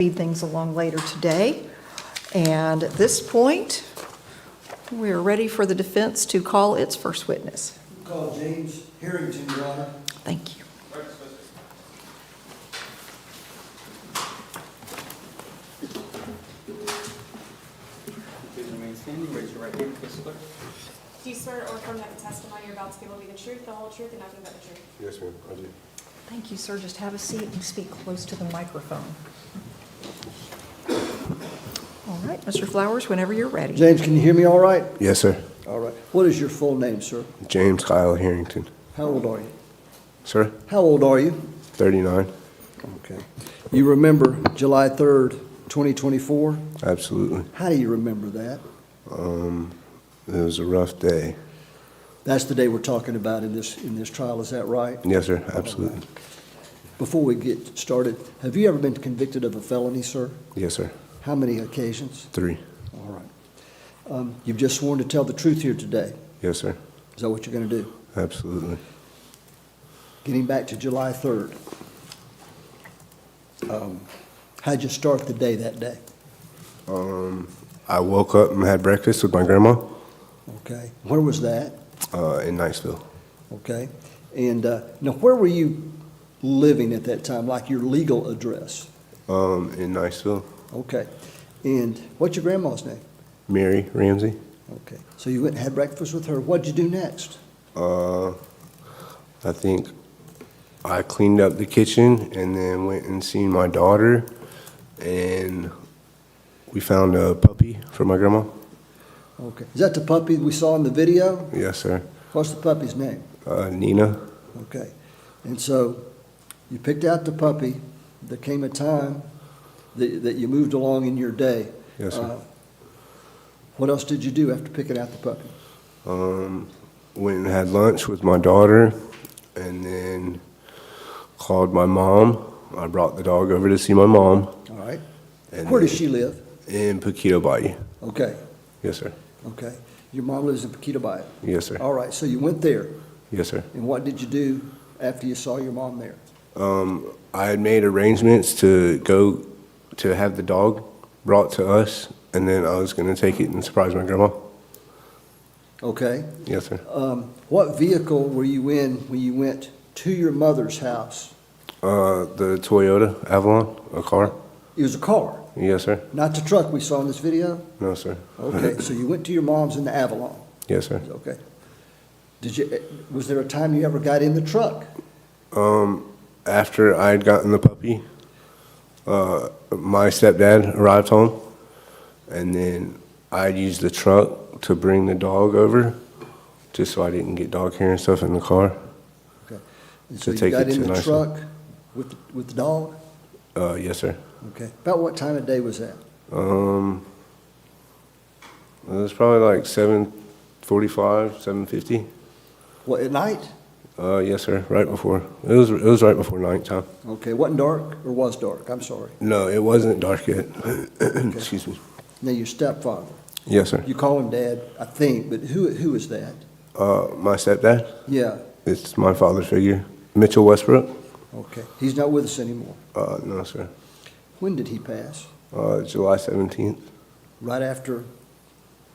Speed things along later today. And at this point, we are ready for the defense to call its first witness. Call James Harrington, Your Honor. Thank you. Please remain standing. Raise your right hand. Face the clerk. Do you swear or affirm that the testimony you're about to give will be the truth, the whole truth, and nothing but the truth? Yes, ma'am, I do. Thank you, sir. Just have a seat and speak close to the microphone. All right, Mr. Flowers, whenever you're ready. James, can you hear me all right? Yes, sir. All right. What is your full name, sir? James Kyle Harrington. How old are you? Sir, How old are you? 39. Okay. You remember July 3rd, 2024? Absolutely. How do you remember that? It was a rough day. That's the day we're talking about in this trial, is that right? Yes, sir, absolutely. Before we get started, have you ever been convicted of a felony, sir? Yes, sir. How many occasions? 3. All right. You've just sworn to tell the truth here today. Yes, sir. Is that what you're going to do? Absolutely. Getting back to July 3rd, how'd you start the day that day? I woke up and had breakfast with my grandma Okay. Where was that? in Niceville. Okay. And now, where were you living at that time, like your legal address? In Niceville. Okay. And what's your grandma's name? Mary Ramsey. Okay. So you went and had breakfast with her. What'd you do next? I think I cleaned up the kitchen and then went and seen my daughter, and we found a puppy for my grandma. Okay. Is that the puppy we saw in the video? Yes, sir. What's the puppy's name? Nina. Okay. And so you picked out the puppy. There came a time that you moved along in your day. Yes, sir. What else did you do after picking out the puppy? Went and had lunch with my daughter, and then called my mom. I brought the dog over to see my mom. All right. And Where does she live? In Paquito Bayou. Okay. Yes, sir. Okay. Your mom lives in Paquito Bayou. Yes, sir. All right. So you went there. Yes, sir. And what did you do after you saw your mom there? I had made arrangements to go to have the dog brought to us, and then I was going to take it and surprise my grandma. Okay. Yes, sir. What vehicle were you in when you went to your mother's house? The Toyota Avalon, a car. It was a car, Yes, sir. not the truck we saw in this video? No, sir. Okay, so you went to your mom's in the Avalon. Yes, sir. Okay. Was there a time you ever got in the truck? After I had gotten the puppy, my stepdad arrived home, and then I used the truck to bring the dog over, just so I didn't get dog hair and stuff in the car. Okay. And so To you take got it in to the Niceville. truck with the dog? Yes, sir. Okay. About what time of day was that? It was probably like 7:45, 7:50. What, at night? Yes, sir. Right before. It was right before nighttime. Okay, wasn't dark or was dark? I'm sorry. No, it wasn't dark yet. Excuse me. Now, your stepfather, Yes, sir. you call him Dad, I think, but who is that? My stepdad. Yeah, It's my father figure, Mitchell Westbrook. okay. He's not with us anymore. No, sir. When did he pass? July 17th. Right after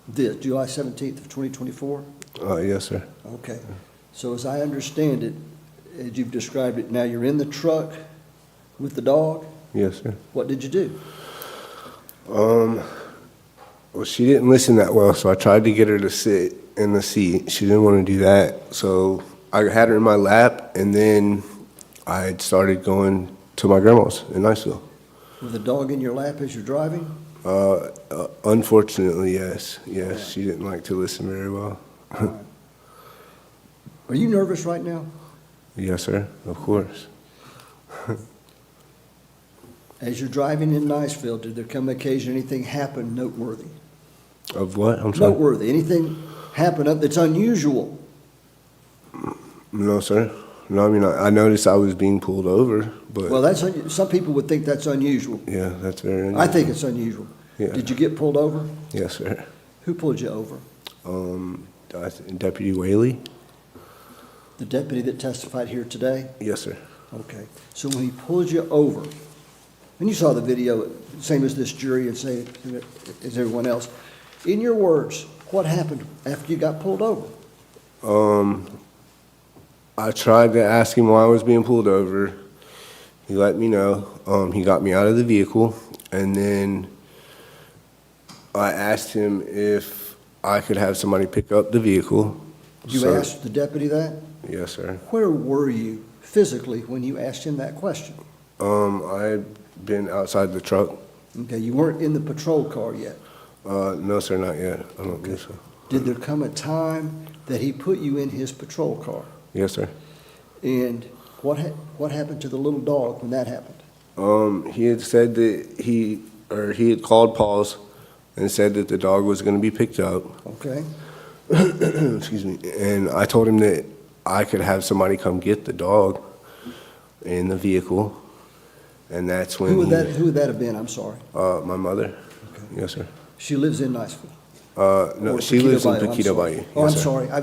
this, July 17th of 2024? Yes, sir. Okay. So as I understand it, as you've described it, now you're in the truck with the dog? Yes, sir. What did you do? Well, she didn't listen that well, so I tried to get her to sit in the seat. She didn't want to do that, so I had her in my lap, and then I had started going to my grandma's in Niceville. With the dog in your lap as you're driving? Unfortunately, yes. Yes, she didn't like to listen very well. All right. Are you nervous right now? Yes, sir, of course. As you're driving in Niceville, did there come an occasion anything happen noteworthy? Of what? I'm sorry. Noteworthy, anything happen that's unusual? No, sir. No, I mean, I noticed I was being pulled over, but Well, some people would think that's unusual. yeah, that's very unusual. I think it's unusual. Yeah. Did you get pulled over? Yes, sir. Who pulled you over? Deputy Whaley? The deputy that testified here today? Yes, sir. Okay. So when he pulled you over, and you saw the video, same as this jury and same as everyone else. In your words, what happened after you got pulled over? I tried to ask him why I was being pulled over. He let me know. He got me out of the vehicle, and then I asked him if I could have somebody pick up the vehicle. You So- asked the deputy that? Yes, sir. Where were you physically when you asked him that question? I had been outside the truck. Okay, you weren't in the patrol car yet. No, sir, not yet. I don't think so. Did there come a time that he put you in his patrol car? Yes, sir. And what happened to the little dog when that happened? He had said that he had called Paul's and said that the dog was going to be picked up. Okay, Excuse me. And I told him that I could have somebody come get the dog in the vehicle. And that's when who would that have been? I'm sorry. my mother. Yes, sir. She lives in Niceville. No, Or she Paquita lives in Bayou, I'm Paquita sorry. Bayou. Oh, I'm Yes, sir. sorry, I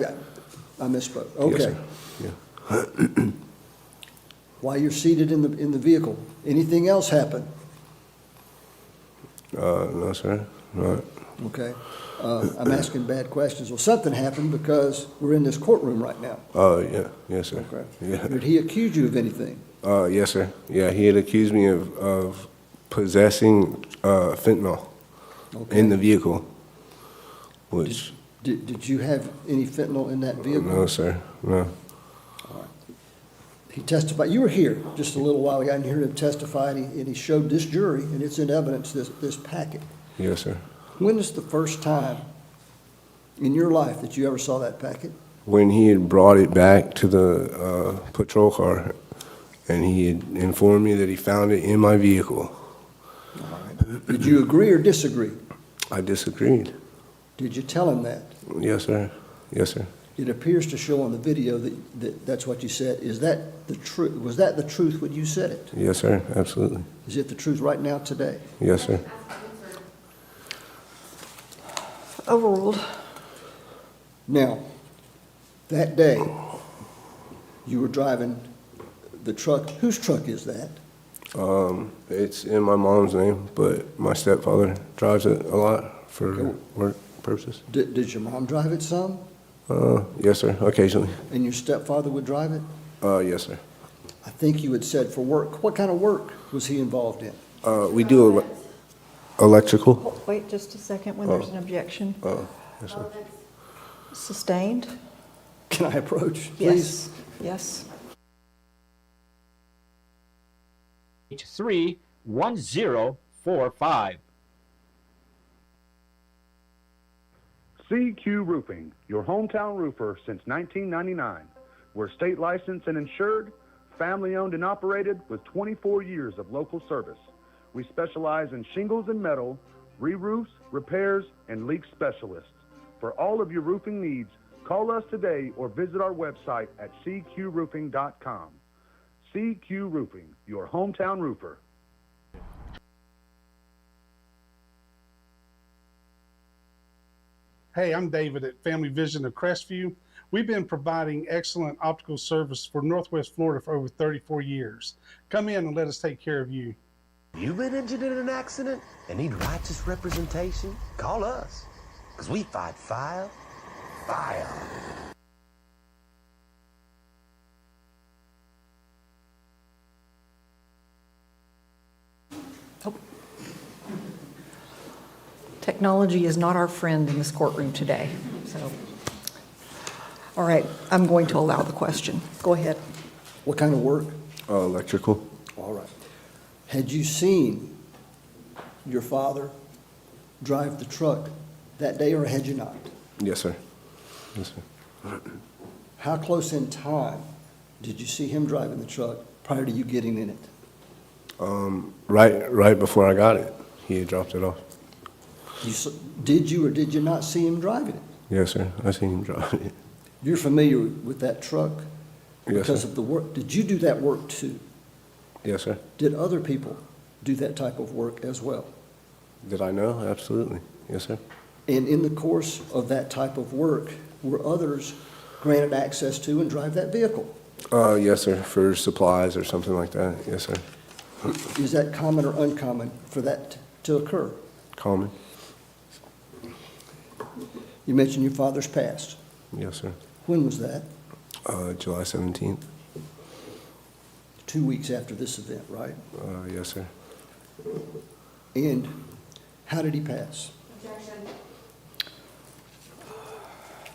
misspoke. Yes, Okay. sir. Yeah. While you're seated in the vehicle, anything else happen? No, sir. Not. Okay. I'm asking bad questions. Well, something happened because we're in this courtroom right now. Yeah. Yes, sir. Okay. Yeah. Did he accuse you of anything? Yes, sir. Yeah, he had accused me of possessing fentanyl Okay. in the vehicle, which, Did you have any fentanyl in that vehicle? no, sir. No. He testified, you were here just a little while ago, and you heard him testify, and he showed this jury, and it's in evidence, this packet. Yes, sir. When is the first time in your life that you ever saw that packet? When he had brought it back to the patrol car, and he had informed me that he found it in my vehicle. Did you agree or disagree? I disagreed. Did you tell him that? Yes, sir. Yes, sir. It appears to show on the video that that's what you said. Is that the truth? Was that the truth when you said it? Yes, sir. Absolutely. Is it the truth right now today? Yes, sir. Overruled. Now, that day, you were driving the truck. Whose truck is that? It's in my mom's name, but my stepfather drives it a lot for work purposes. Did your mom drive it some? Yes, sir. Occasionally. And your stepfather would drive it? Yes, sir. I think you had said for work. What kind of work was he involved in? We do electrical. Oh, wait just a second when there's an objection. Yes, sir. Sustained? Can I approach, please? Yes. Yes. 31045. CQ Roofing, your hometown roofer since 1999. We're state licensed and insured, family owned and operated with 24 years of local service. We specialize in shingles and metal, re-roofs, repairs, and leak specialists. For all of your roofing needs, call us today or visit our website at cqroofing.com. CQ Roofing, your hometown roofer. Hey, I'm David at Family Vision of Crestview. We've been providing excellent optical service for Northwest Florida for over 34 years. Come in and let us take care of you. You been injured in an accident and need righteous representation? Call us, because we fight fire. Technology is not our friend in this courtroom today, so. All right, I'm going to allow the question. Go ahead. What kind of work? Electrical. All right. Had you seen your father drive the truck that day, or had you not? Yes, sir. Yes, sir. How close in time did you see him driving the truck prior to you getting in it? Right before I got it, he had dropped it off. Did you or did you not see him driving it? Yes, sir. I seen him drive it. You're familiar with that truck Yes, because sir. of the work. Did you do that work too? Yes, sir. Did other people do that type of work as well? Did I know? Absolutely. Yes, sir. And in the course of that type of work, were others granted access to and drive that vehicle? Yes, sir. For supplies or something like that. Yes, sir. Is that common or uncommon for that to occur? Common? You mentioned your father's passed. Yes, sir. When was that? July 17th? 2 weeks after this event, right? Yes, sir. And how did he pass? Objection.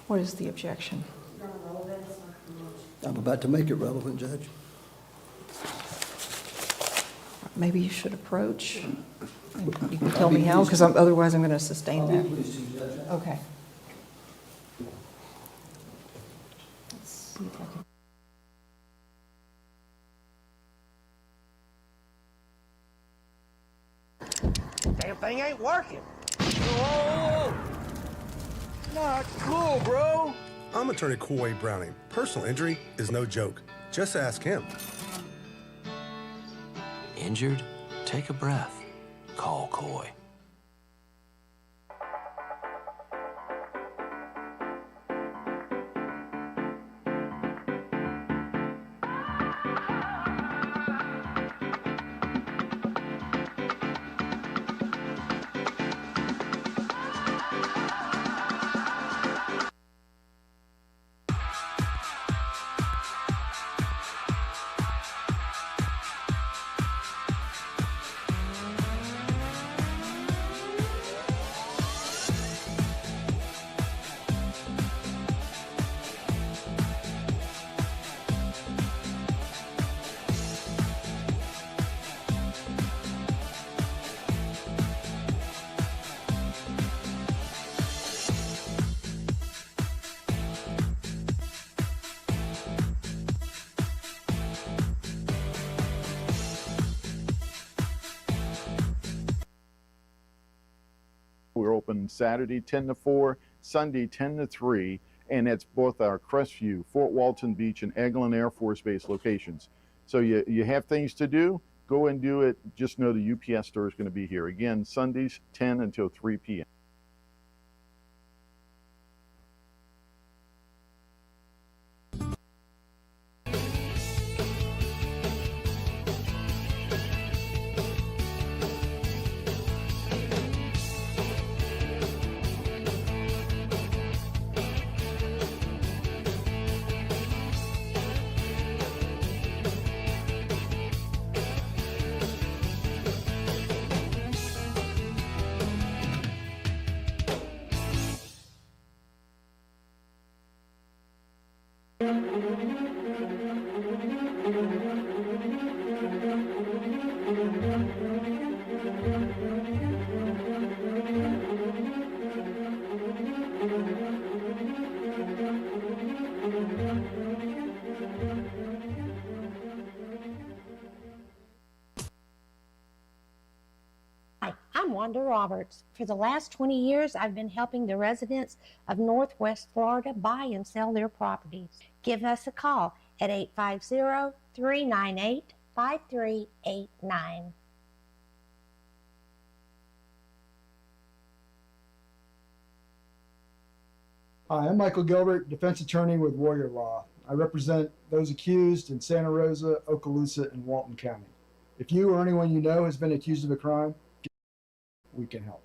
What is the objection? I'm about to make it relevant, Judge. Maybe you should approach. You can tell me how, because otherwise I'm going to sustain that. Okay. Let's see if I can. Damn thing ain't working. Not cool, bro. I'm Attorney Coy Browning. Personal injury is no joke. Just ask him. Injured? Take a breath. Call Coy. We're open Saturday 10 to 4, Sunday 10 to 3, and it's both our Crestview, Fort Walton Beach, and Eglin Air Force Base locations. So you have things to do, go and do it. Just know the UPS store is going to be here. Again, Sundays 10 until 3 p.m. Hi, I'm Wanda Roberts. For the last 20 years, I've been helping the residents of Northwest Florida buy and sell their properties. Give us a call at 850-398-5389. Hi, I'm Michael Gilbert, defense attorney with Warrior Law. I represent those accused in Santa Rosa, Okaloosa, and Walton County. If you or anyone you know has been accused of a crime, we can help.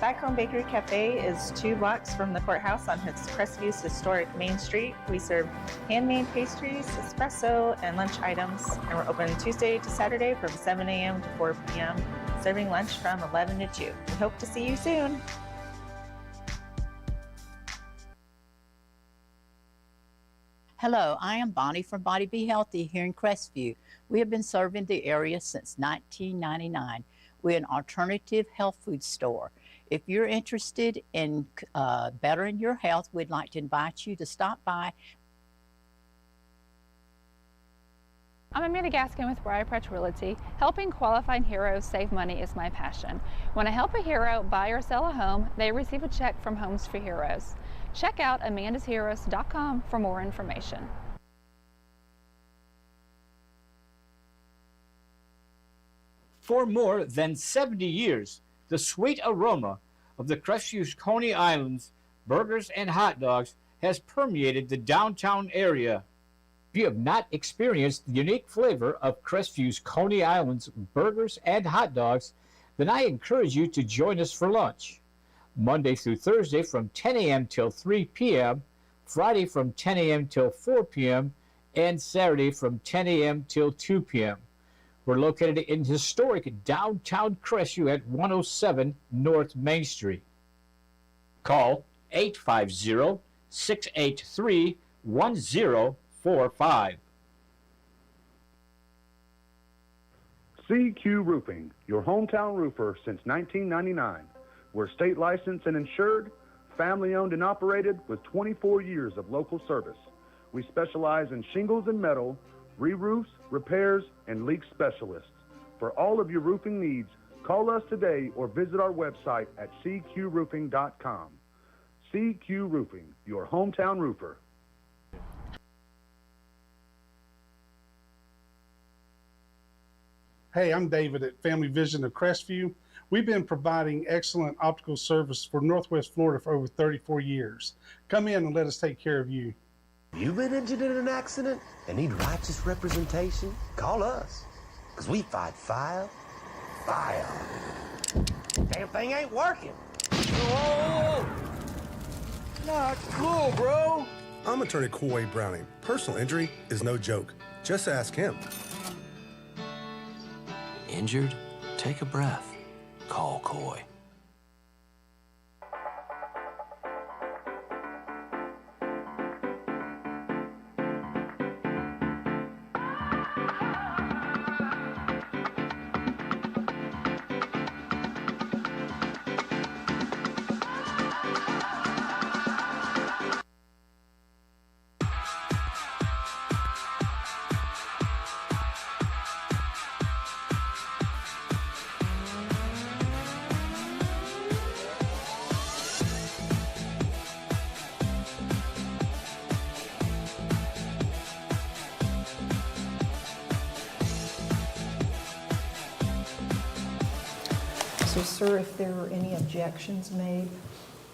Cyclone Bakery Cafe is 2 blocks from the courthouse on Crestview historic Main Street. We serve handmade pastries, espresso, and lunch items. And we're open Tuesday to Saturday from 7 a.m. to 4 p.m., serving lunch from 11 to 2. We hope to see you soon. Hello, I am Bonnie from Body Be Healthy here in Crestview. We have been serving the area since 1999. We're an alternative health food store. If you're interested in bettering your health, we'd like to invite you to stop by. I'm Amanda Gaskin with Briar Patch Realty. Helping qualified heroes save money is my passion. When I help a hero buy or sell a home, they receive a check from Homes for Heroes. Check out amandasheroes.com for more information. For more than 70 years, the sweet aroma of the Crestview Coney Islands burgers and hot dogs has permeated the downtown area. If you have not experienced the unique flavor of Crestview's Coney Islands burgers and hot dogs, then I encourage you to join us for lunch. Monday through Thursday from 10 a.m. till 3 p.m., Friday from 10 a.m. till 4 p.m., and Saturday from 10 a.m. till 2 p.m. We're located in historic downtown Crestview at 107 North Main Street. Call 850-683-1045. CQ Roofing, your hometown roofer since 1999. We're state licensed and insured, family owned and operated with 24 years of local service. We specialize in shingles and metal, re-roofs, repairs, and leak specialists. For all of your roofing needs, call us today or visit our website at cqroofing.com. CQ Roofing, your hometown roofer. Hey, I'm David at Family Vision of Crestview. We've been providing excellent optical service for Northwest Florida for over 34 years. Come in and let us take care of you. You've been injured in an accident and need righteous representation? Call us, because we fight fire. Damn thing ain't working. Whoa! Not cool, bro. I'm Attorney Coy Browning. Personal injury is no joke. Just ask him. Injured? Take a breath. Call Coy. So, sir, if there are any objections made,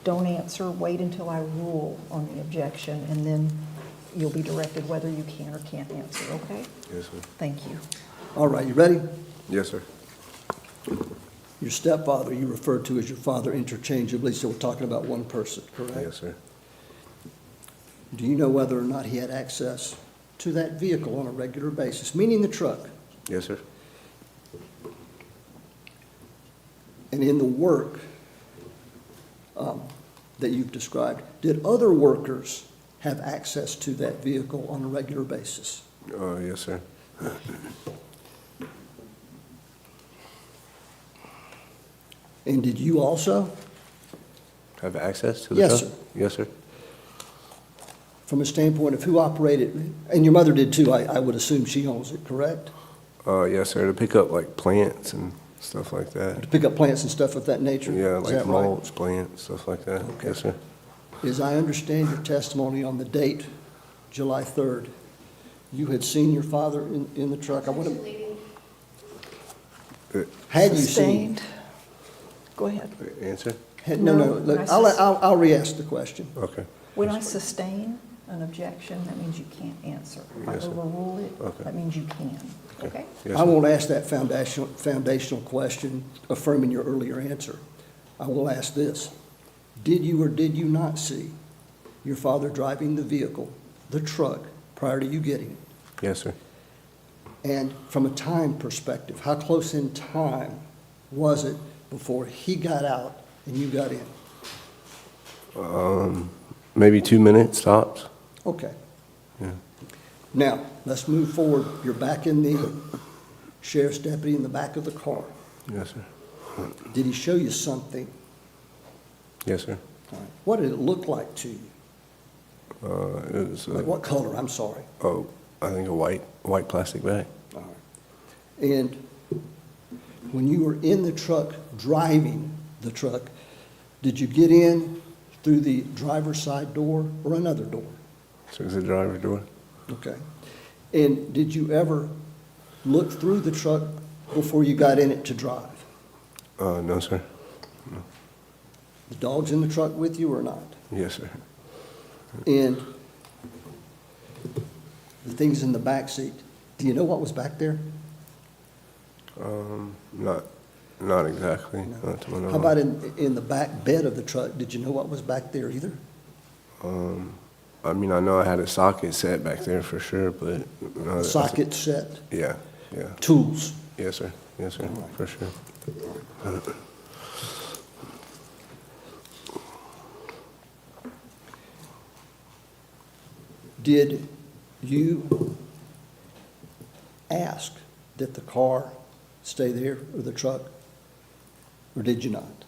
don't answer. Wait until I rule on the objection, and then you'll be directed whether you can or can't answer, okay? Yes, sir. Thank you. All right, you ready? Yes, sir. Your stepfather you referred to as your father interchangeably, so we're talking about one person, correct? Yes, sir. Do you know whether or not he had access to that vehicle on a regular basis, meaning the truck? Yes, sir. And in the work that you've described, did other workers have access to that vehicle on a regular basis? Yes, sir. And did you also? Have access to the Yes, truck? sir. Yes, sir. From a standpoint of who operated, and your mother did too, I would assume she owns it, correct? Yes, sir, to pick up like plants and stuff like that. To pick up plants and stuff of that nature? Yeah, Is like that right? mulch, plants, stuff like that. Okay. Yes, sir. As I understand your testimony on the date, July 3rd, you had seen your father in the truck. I want to. Had you seen? Sustained. Go ahead. Answer? No. Look, I'll re-ask the question. Okay. When I sustain an objection, that means you can't answer. If I Yes, sir. overrule it, Okay. that means you can. Okay? Yes, I sir. won't ask that foundational question affirming your earlier answer. I will ask this. Did you or did you not see your father driving the vehicle, the truck, prior to you getting it? Yes, sir. And from a time perspective, how close in time was it before he got out and you got in? Maybe 2 minutes tops. Okay. Yeah. Now, let's move forward. You're back in the sheriff's deputy in the back of the car. Yes, sir. Did he show you something? Yes, sir. All right. What did it look like to you? It was. Like what color? I'm sorry. Oh, I think a white plastic bag. All right. And when you were in the truck, driving the truck, did you get in through the driver's side door or another door? So it's a driver door. Okay. And did you ever look through the truck before you got in it to drive? No, sir. No. The dog's in the truck with you or not? Yes, sir. And the things in the back seat, do you know what was back there? Not exactly. No. Not to my knowledge. How about in the back bed of the truck? Did you know what was back there either? I mean, I know I had a socket set back there for sure, but no, Socket set? Yeah, yeah. Tools? Yes, sir. Yes, sir. All right. For sure. Did you ask that the car stay there or the truck, or did you not?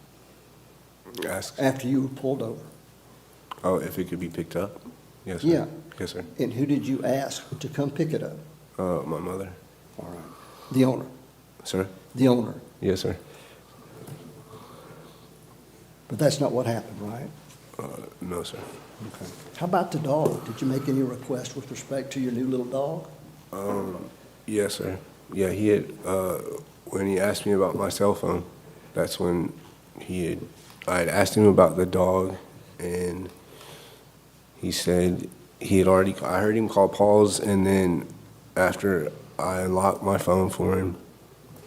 Ask. After you were pulled over? Oh, if it could be picked up? Yes, sir. Yeah. Yes, sir. And who did you ask to come pick it up? My mother. All right. The owner? Sir? The owner? Yes, sir. But that's not what happened, right? No, sir. Okay. How about the dog? Did you make any request with respect to your new little dog? Yes, sir. Yeah, he had, when he asked me about my cell phone, that's when I had asked him about the dog, and he said he had already, I heard him call Paul's, and then after I unlocked my phone for him,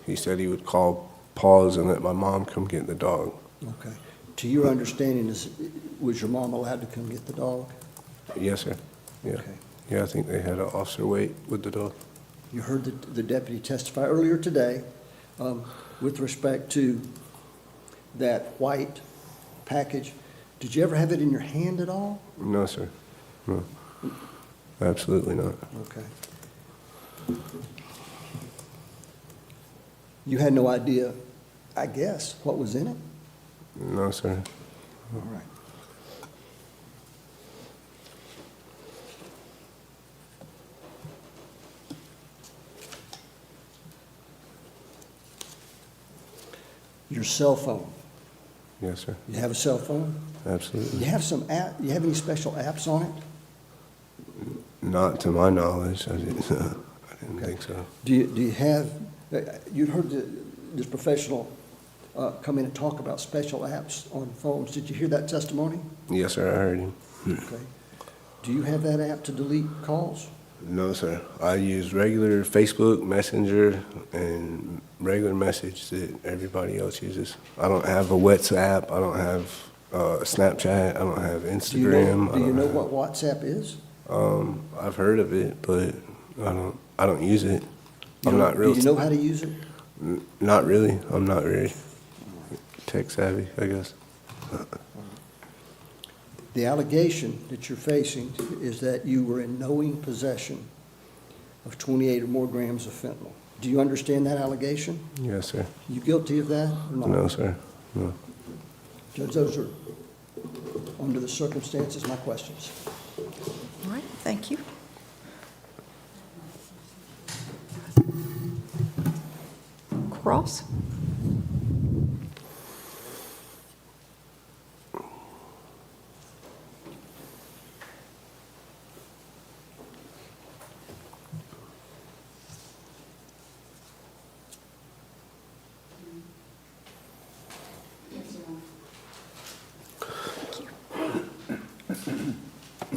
he said he would call Paul's and let my mom come get the dog. Okay. To your understanding, was your mom allowed to come get the dog? Yes, sir. Yeah. Okay. Yeah, I think they had an officer wait with the dog. You heard the deputy testify earlier today with respect to that white package. Did you ever have it in your hand at all? No, sir. No. Absolutely not. Okay. You had no idea, I guess, what was in it? No, sir. All right. Your cell phone. Yes, sir. You have a cell phone? Absolutely. You have some app. You have any special apps on it? Not to my knowledge. I didn't think so. Do you have? You heard this professional come in and talk about special apps on phones. Did you hear that testimony? Yes, sir. I heard him. Okay. Do you have that app to delete calls? No, sir. I use regular Facebook Messenger and regular message that everybody else uses. I don't have a WhatsApp. I don't have Snapchat. I don't have Instagram. Do you know what WhatsApp is? I've heard of it, but I don't use it. I'm not real. Do you know how to use it? Not really. I'm not very tech savvy, I guess. The allegation that you're facing is that you were in knowing possession of 28 or more grams of fentanyl. Do you understand that allegation? Yes, sir. You guilty of that or not? No, sir. No. Judge, those are, under the circumstances, my questions. All right, thank you. Cross?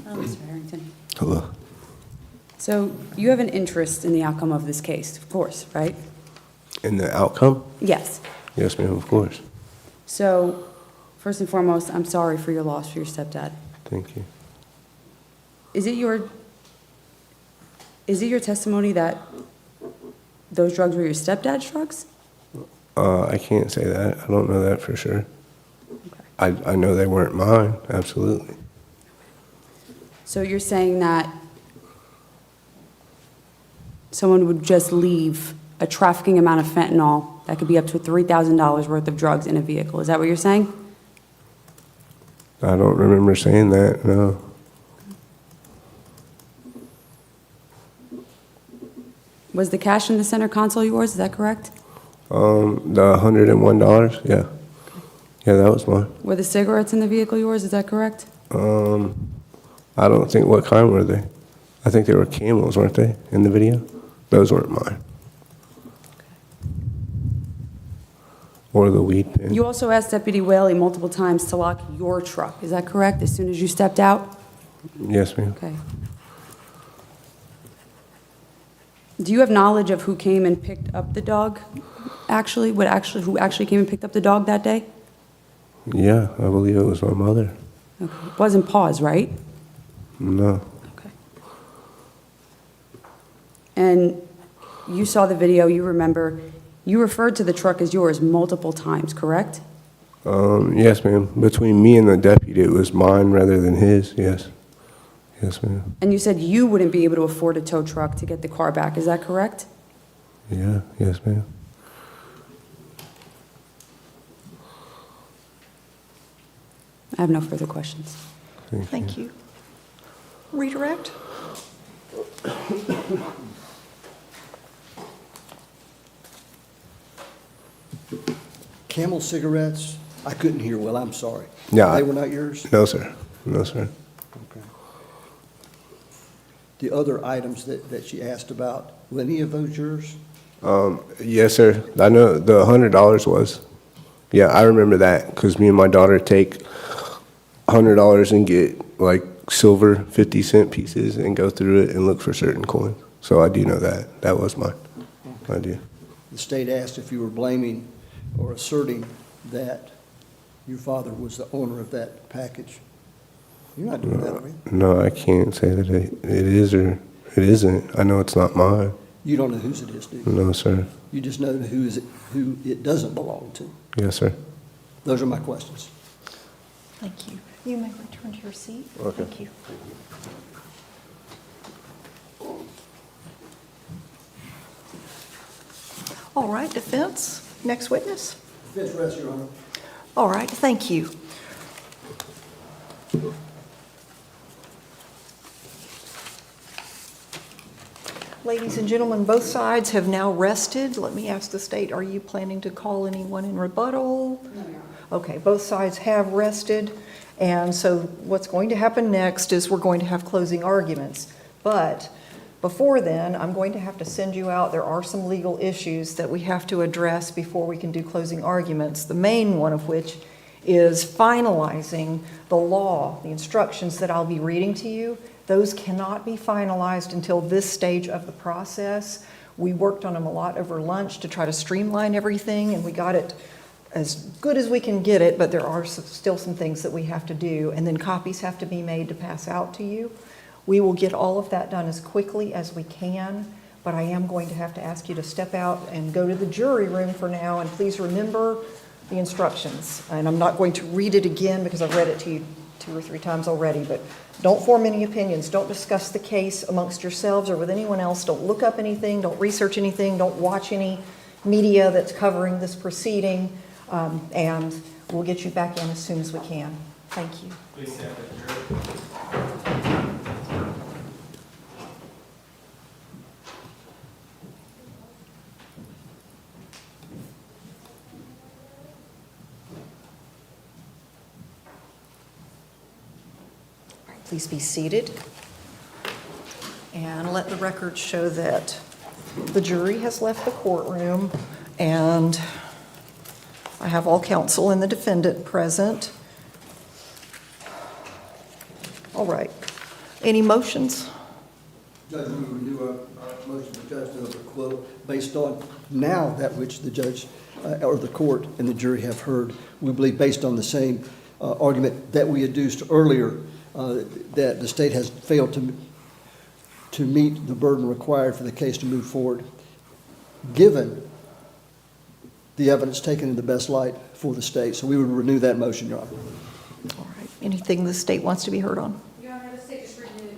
Mr. Harrington. Hello. So you have an interest in the outcome of this case, of course, right? And the outcome? Yes. Yes, ma'am, of course. So First and foremost, I'm sorry for your loss for your stepdad. Thank you. Is it your testimony that those drugs were your stepdad's drugs? I can't say that. I don't know that for sure. I know they weren't mine, absolutely. So you're saying that someone would just leave a trafficking amount of fentanyl that could be up to $3,000 worth of drugs in a vehicle. Is that what you're saying? I don't remember saying that, no. Was the cash in the center console yours? Is that correct? The $101, yeah. Yeah, that was mine. Were the cigarettes in the vehicle yours? Is that correct? I don't think, what kind were they? I think they were Camels, weren't they, in the video? Those weren't mine. Or the weed pen. You also asked Deputy Whaley multiple times to lock your truck. Is that correct? As soon as you stepped out? Yes, ma'am. Okay. Do you have knowledge of who came and picked up the dog? Who actually came and picked up the dog that day? Yeah, I believe it was my mother. Okay. It wasn't Paws, right? No. Okay. And you saw the video, you remember, you referred to the truck as yours multiple times, correct? Yes, ma'am. Between me and the deputy, it was mine rather than his, yes. Yes, ma'am. And you said you wouldn't be able to afford a tow truck to get the car back, is that correct? Yeah, yes, ma'am. I have no further questions. Thank you. Redirect? Camel cigarettes, I couldn't hear well, I'm sorry. Yeah. They were not yours? No, sir. No, sir. Okay. The other items that she asked about, were any of those yours? Yes, sir. I know the $100 was. Yeah, I remember that because me and my daughter take $100 and get like silver 50-cent pieces and go through it and look for certain coins. So I do know that. That was mine. Okay. I do. The state asked if you were blaming or asserting that your father was the owner of that package. You're not doing that, are you? No, I can't say that it is or it isn't. I know it's not mine. You don't know whose it is, do you? No, sir. You just know who it doesn't belong to. Yes, sir. Those are my questions. Thank you. You may return to your seat. Okay. Thank you. All right, defense. Next witness. Defense rests, Your Honor. All right, thank you. Ladies and gentlemen, both sides have now rested. Let me ask the state, are you planning to call anyone in rebuttal? No. Okay, both sides have rested. And so what's going to happen next is we're going to have closing arguments. But before then, I'm going to have to send you out. There are some legal issues that we have to address before we can do closing arguments, the main one of which is finalizing the law, the instructions that I'll be reading to you. Those cannot be finalized until this stage of the process. We worked on them a lot over lunch to try to streamline everything, and we got it as good as we can get it, but there are still some things that we have to do, and then copies have to be made to pass out to you. We will get all of that done as quickly as we can, but I am going to have to ask you to step out and go to the jury room for now, and please remember the instructions. And I'm not going to read it again because I've read it to you 2 or 3 times already, but don't form any opinions. Don't discuss the case amongst yourselves or with anyone else. Don't look up anything. Don't research anything. Don't watch any media that's covering this proceeding. And we'll get you back in as soon as we can. Thank you. Please stand for the jury. Please be seated. And let the record show that the jury has left the courtroom, and I have all counsel and the defendant present. All right. Any motions? Judge, we would do a motion to judge to quote based on now that which the judge or the court and the jury have heard, we believe based on the same argument that we adduced earlier, that the state has failed to meet the burden required for the case to move forward, given the evidence taken in the best light for the state. So we would renew that motion, Your Honor. All right. Anything the state wants to be heard on? Your Honor, the state just renewed.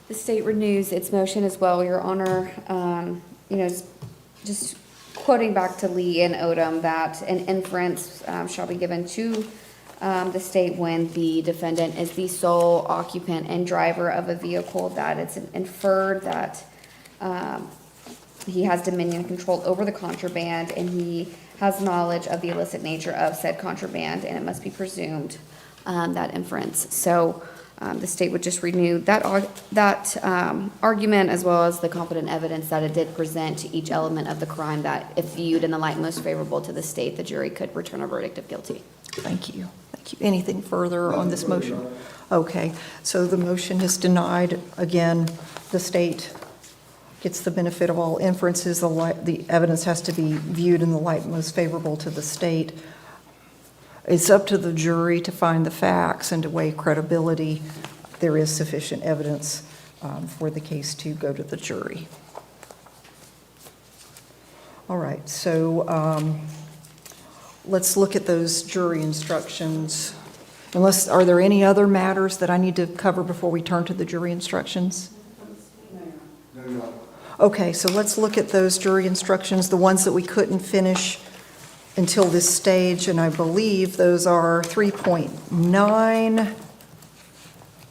The state renews its motion as well, Your Honor. Just quoting back to Lee and Odom, that an inference shall be given to the state when the defendant is the sole occupant and driver of a vehicle, that it's inferred that he has dominion and control over the contraband, and he has knowledge of the illicit nature of said contraband, and it must be presumed that inference. So the state would just renew that argument, as well as the competent evidence that it did present to each element of the crime, that if viewed in the light most favorable to the state, the jury could return a verdict of guilty. Thank you. Thank you. Anything further on this motion? Okay, so the motion is denied. Again, the state gets the benefit of all inferences. The evidence has to be viewed in the light most favorable to the state. It's up to the jury to find the facts and to weigh credibility. There is sufficient evidence for the case to go to the jury. All right, so let's look at those jury instructions. Are there any other matters that I need to cover before we turn to the jury instructions? No, Your Honor. Okay, so let's look at those jury instructions, the ones that we couldn't finish until this stage, and I believe those are 3.9.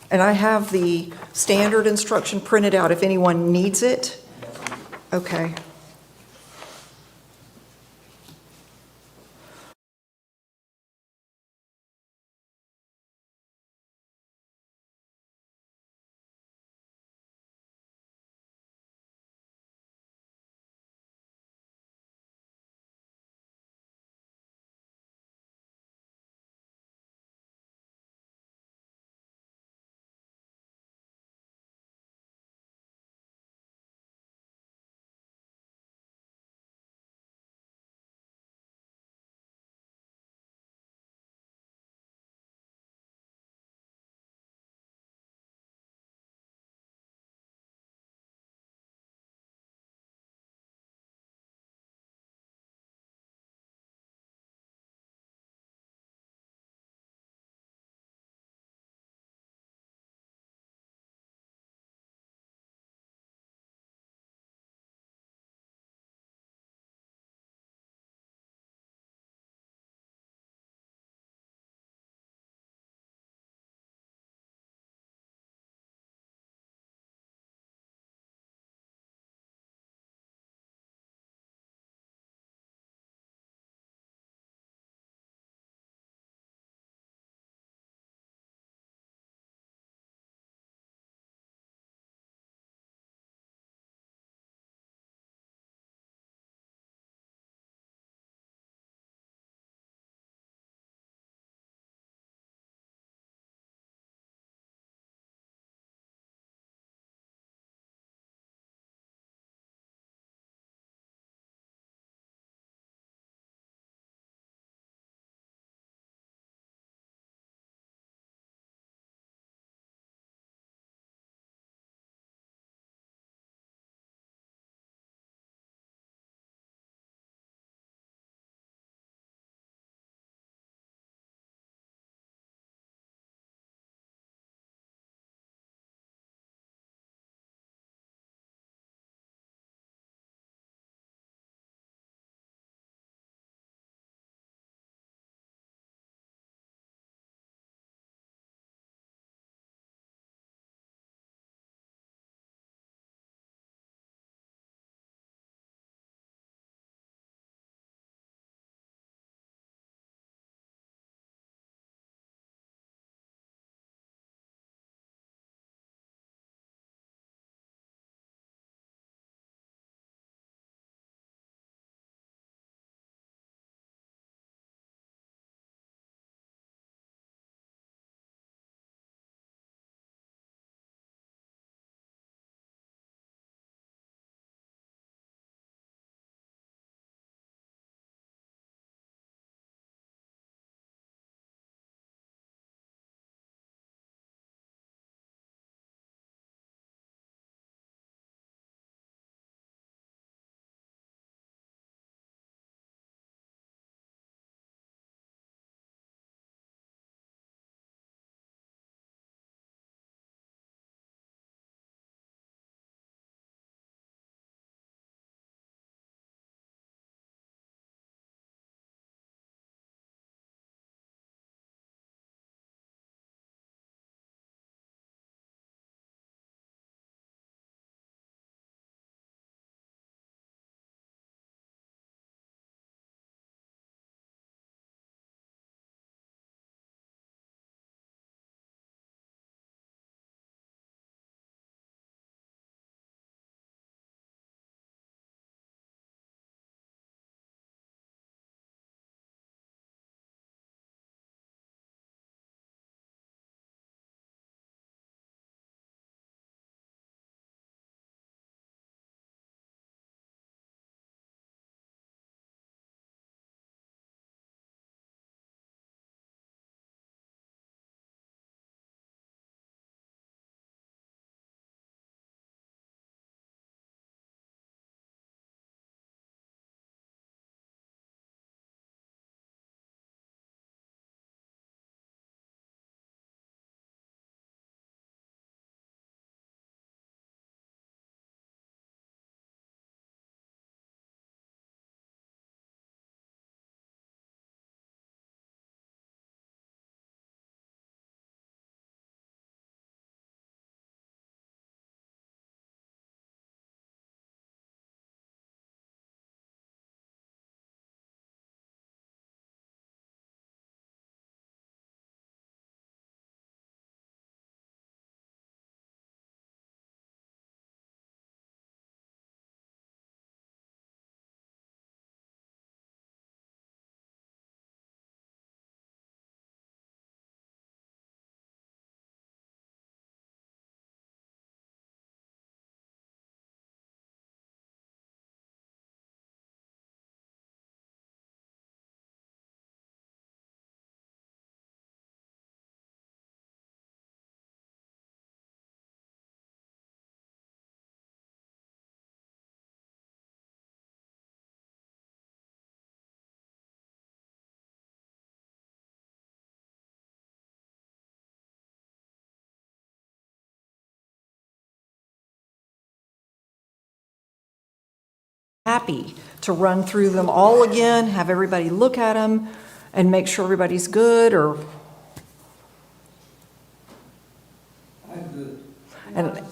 And I have the standard instruction printed out if anyone needs it. Okay. Happy to run through them all again, have everybody look at them, and make sure everybody's good, or? I'm good. And,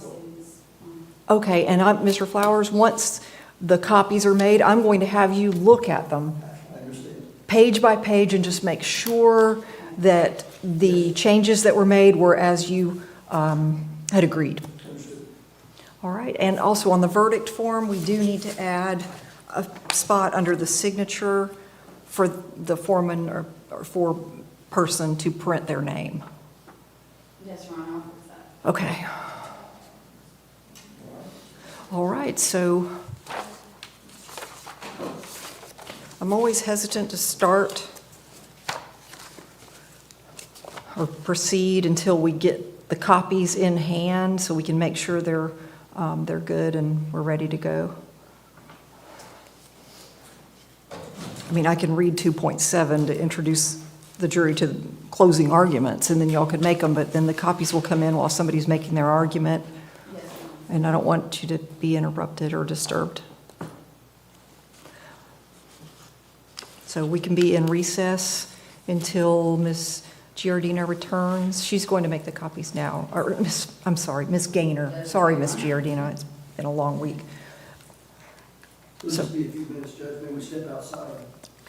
okay, and Mr. Flowers, once the copies are made, I'm going to have you look at them I understand. page by page and just make sure that the changes that were made were as you had agreed. Understood. All right, and also on the verdict form, we do need to add a spot under the signature for the foreman or for person to print their name. Yes, Ron, I'll fix that. Okay. All right, so I'm always hesitant to start or proceed until we get the copies in hand so we can make sure they're good and we're ready to go. I mean, I can read 2.7 to introduce the jury to the closing arguments, and then y'all could make them, but then the copies will come in while somebody's making their argument. And I don't want you to be interrupted or disturbed. So we can be in recess until Ms. Giardina returns. She's going to make the copies now, or Ms. Gaynor. Sorry, Ms. Giardina, it's been a long week. It'll just be a few minutes, Judge, then we step outside.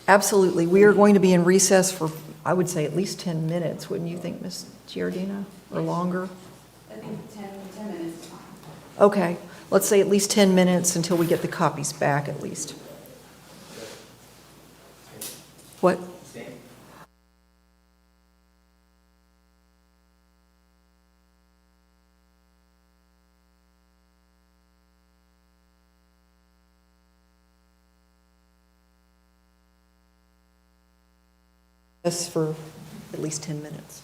Absolutely. We are going to be in recess for, I would say, at least 10 minutes, wouldn't you think, Ms. Giardina, or longer? I think 10 minutes is fine. Okay, let's say at least 10 minutes until we get the copies back at least. What? Yes, for at least 10 minutes.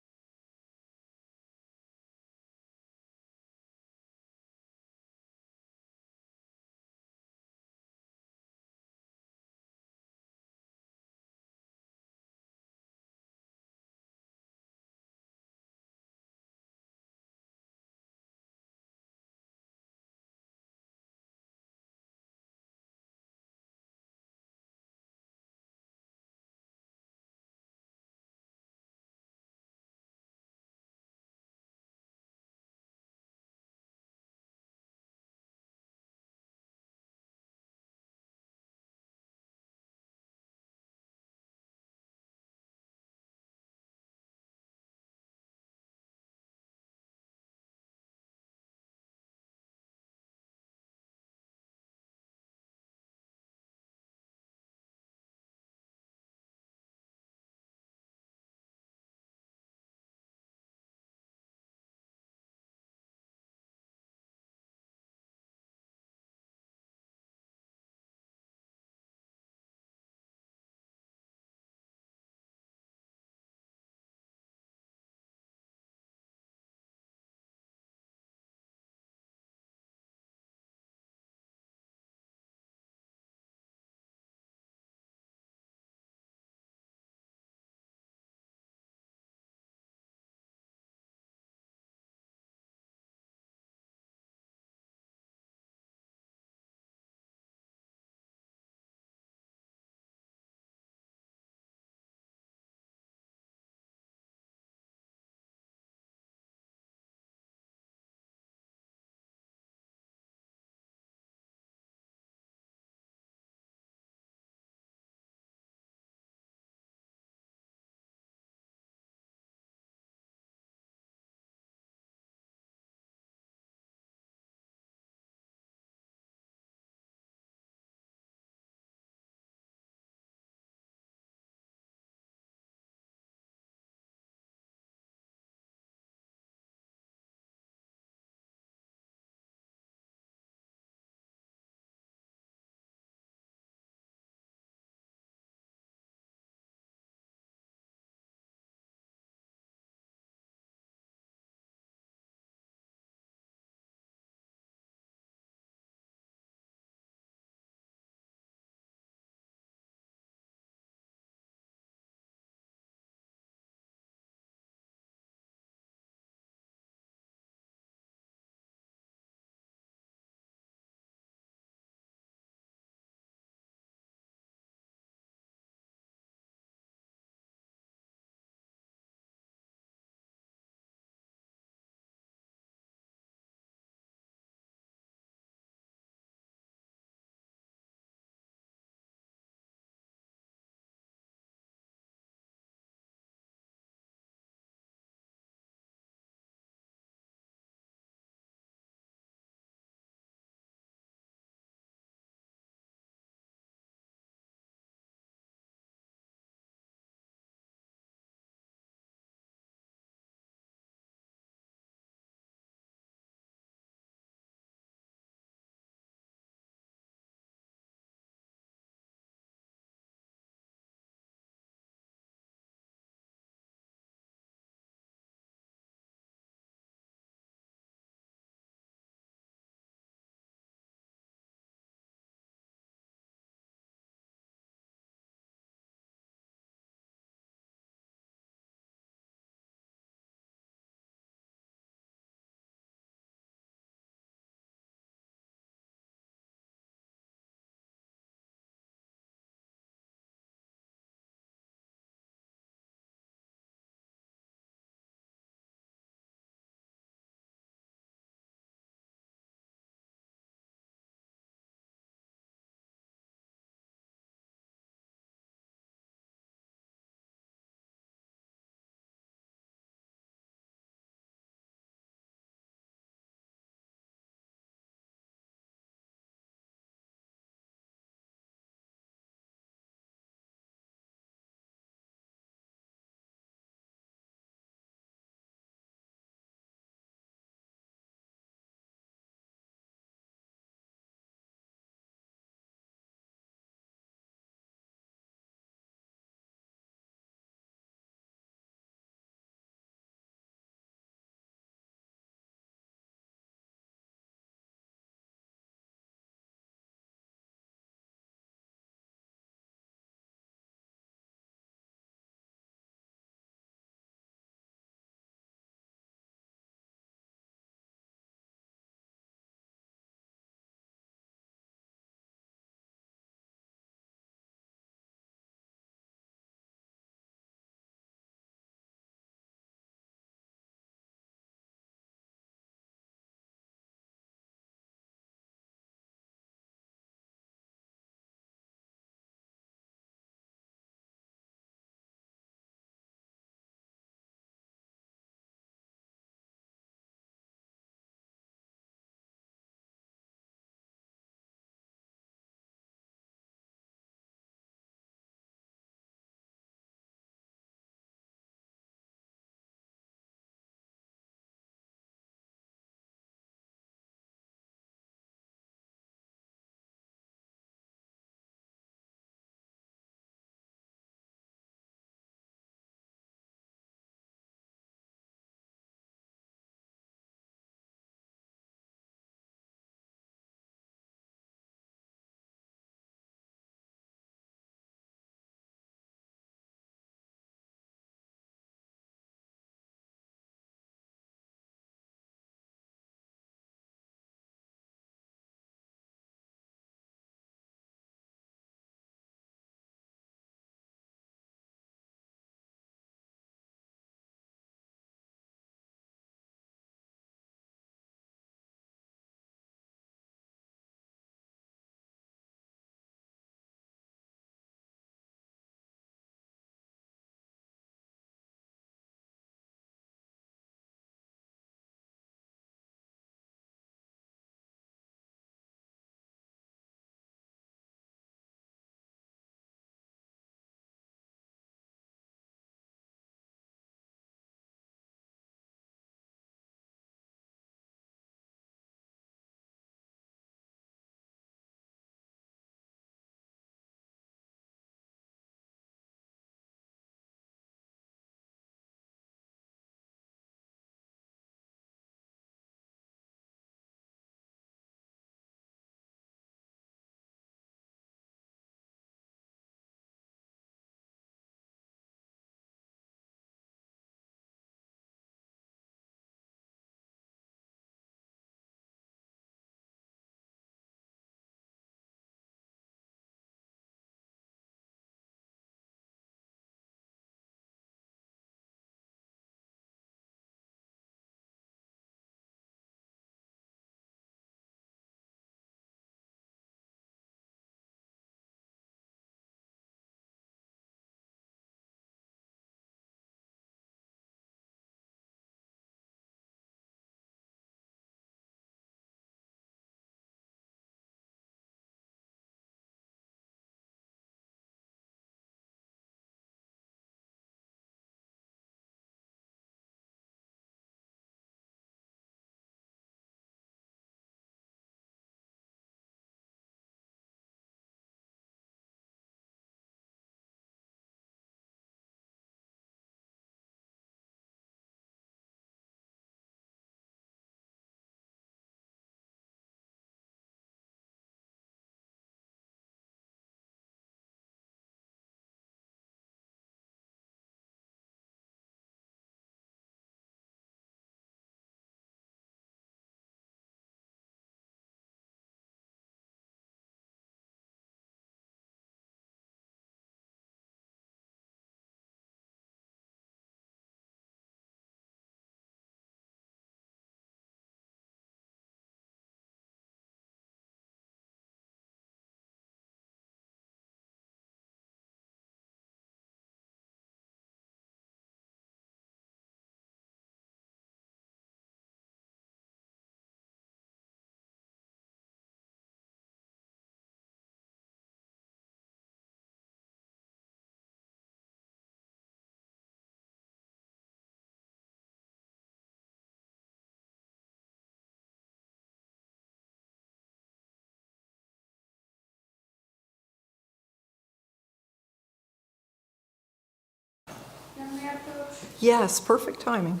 may I approach? Yes, perfect timing.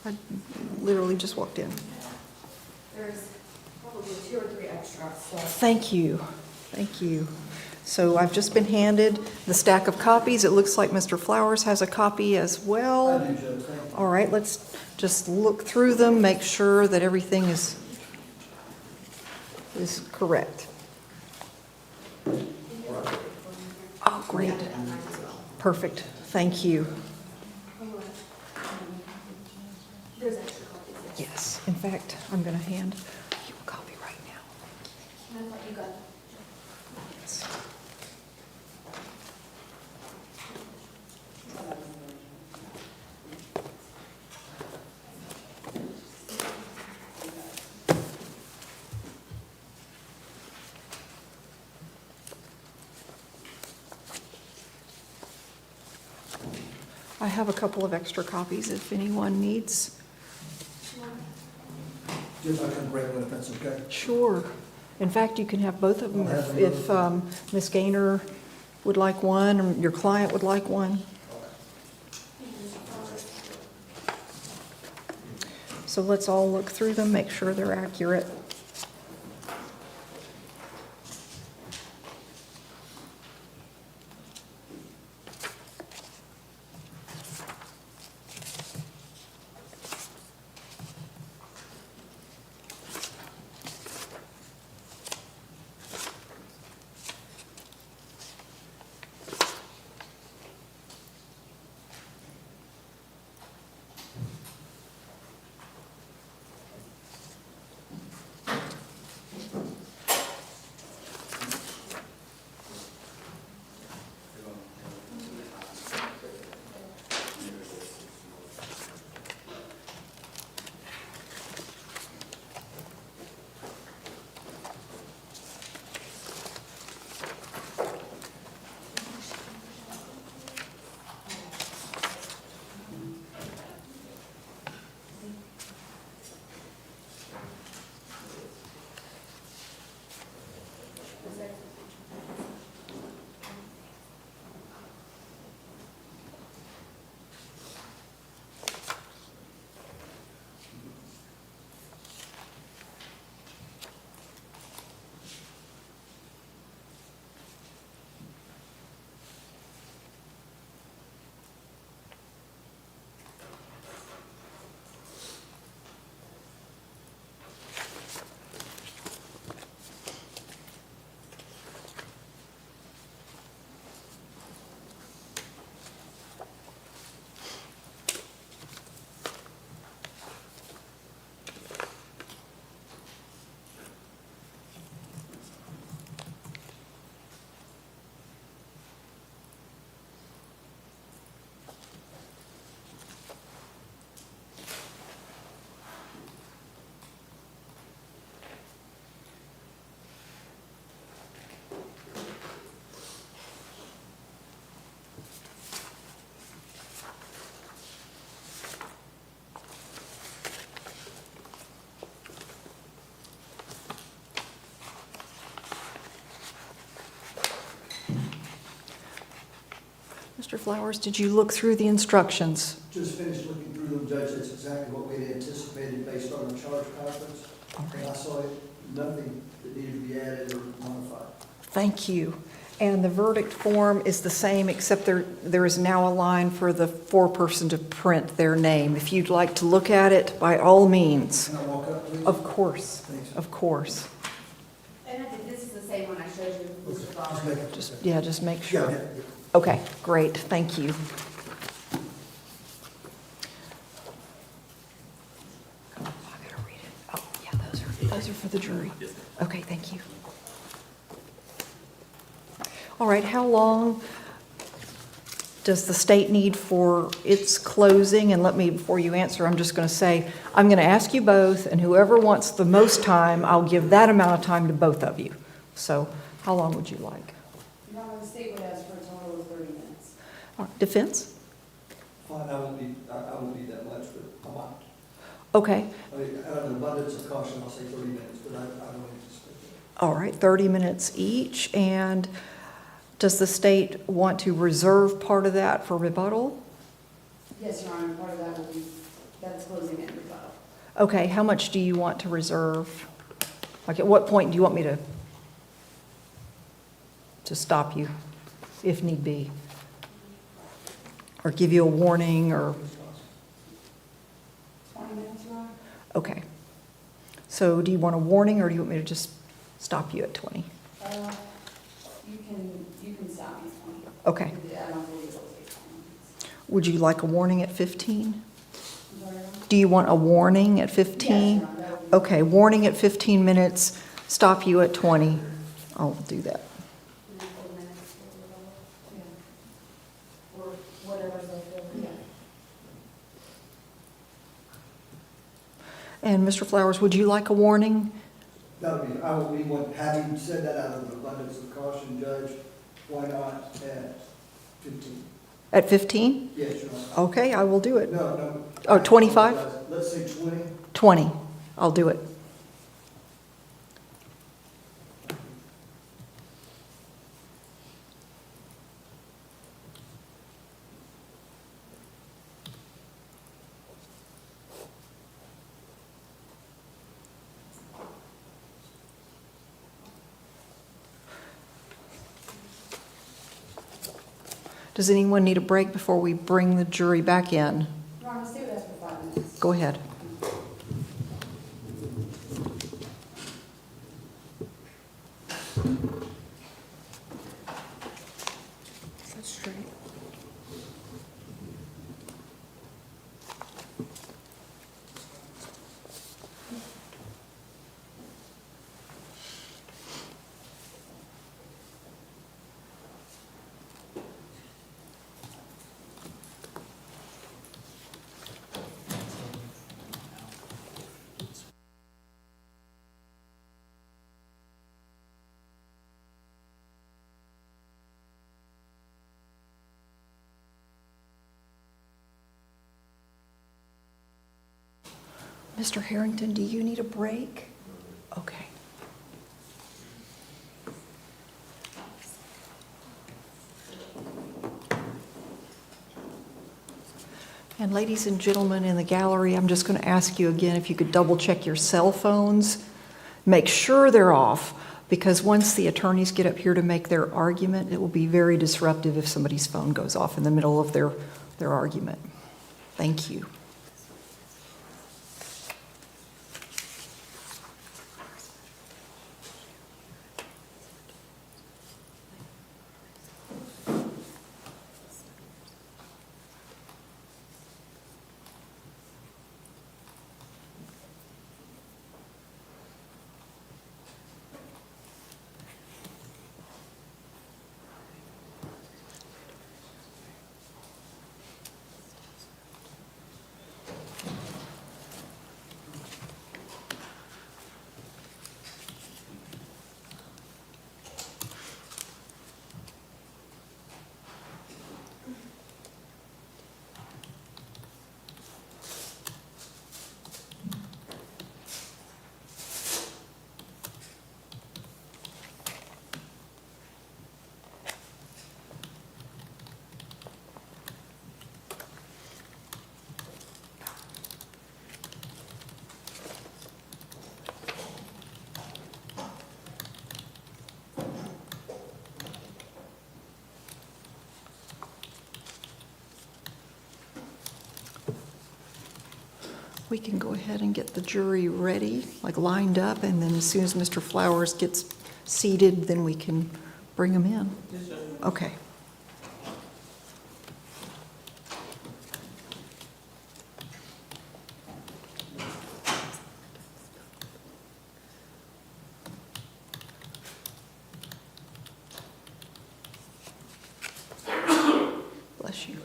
I literally just walked in. There's probably 2 or 3 extras, so. Thank you, thank you. So I've just been handed the stack of copies. It looks like Mr. Flowers has a copy as well. I do, Judge, thank you. All right, let's just look through them, make sure that everything is correct. Oh, great. Perfect, thank you. There's extra copies. Yes, in fact, I'm going to hand you a copy right now. I thought you got. Yes. I have a couple of extra copies if anyone needs. Judge, I can grab one if that's okay. Sure. In fact, you can have both of them I'll have if Ms. Gaynor would like one, or your client would like one. So let's all look through them, make sure they're accurate. Mr. Flowers, did you look through the instructions? Just finished looking through them, Judge. That's exactly what we had anticipated based on the charge conference. All right. And I saw it, nothing that needed to be added or modified. Thank you. And the verdict form is the same, except there is now a line for the foreperson to print their name. If you'd like to look at it, by all means. Can I walk up, please? Of course, Thanks. of course. And I think this is the same one I showed you, Mr. Flowers. Just make sure. Yeah. Okay, great, thank you. Oh, I gotta read it. Oh, yeah, those are for the jury. Okay, thank you. All right, how long does the state need for its closing? And let me, before you answer, I'm just going to say, I'm going to ask you both, and whoever wants the most time, I'll give that amount of time to both of you. So how long would you like? The state would ask for a total of 30 minutes. All right, defense? Fine, I won't need that much, but I might. Okay. I mean, out of an abundance of caution, I'll say 30 minutes, but I don't anticipate that. All right, 30 minutes each. And does the state want to reserve part of that for rebuttal? Yes, Your Honor, part of that will be, that's closing in rebuttal. Okay, how much do you want to reserve? Like, at what point do you want me to stop you, if need be? Or give you a warning, or? 20 minutes, Your Honor? Okay. So do you want a warning, or do you want me to just stop you at 20? You can stop me at 20. Okay. I don't believe it'll take 20 minutes. Would you like a warning at 15? I'm sorry, Your Honor? Do you want a warning at 15? Yes, Your Honor, that would be- Okay, warning at 15 minutes, stop you at 20. I'll do that. 3 or 4 minutes for rebuttal? Yeah. Or whatever's left over. Yeah. And Mr. Flowers, would you like a warning? That would be, I would be one, having said that out of an abundance of caution, Judge, why not at 15? At 15? Yes, Your Honor. Okay, I will do it. No. Oh, 25? Let's say 20. 20, I'll do it. Does anyone need a break before we bring the jury back in? Your Honor, stay with us for 5 minutes. Go ahead. That's straight. Mr. Harrington, do you need a break? Okay. And ladies and gentlemen in the gallery, I'm just going to ask you again if you could double check your cell phones. Make sure they're off, because once the attorneys get up here to make their argument, it will be very disruptive if somebody's phone goes off in the middle of their argument. Thank you. We can go ahead and get the jury ready, like lined up, and then as soon as Mr. Flowers gets seated, then we can bring them in. Okay. Bless you.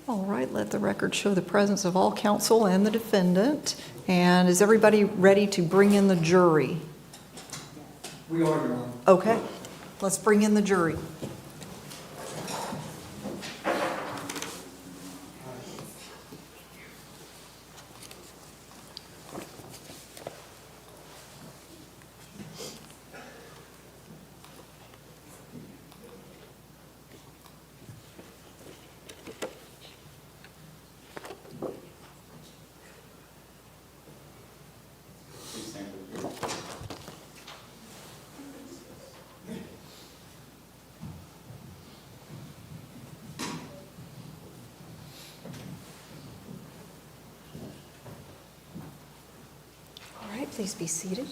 All right, let the record show the presence of all counsel and the defendant. And is everybody ready to bring in the jury? We are, Your Honor. Okay, let's bring in the jury. please be seated.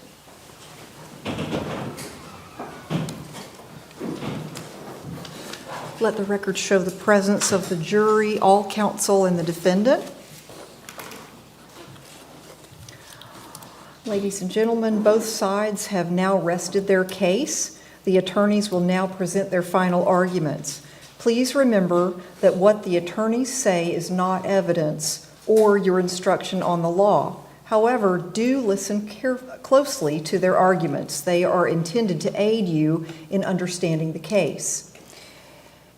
Let the record show the presence of the jury, all counsel, and the defendant. Ladies and gentlemen, both sides have now rested their case. The attorneys will now present their final arguments. Please remember that what the attorneys say is not evidence or your instruction on the law. However, do listen closely to their arguments. They are intended to aid you in understanding the case.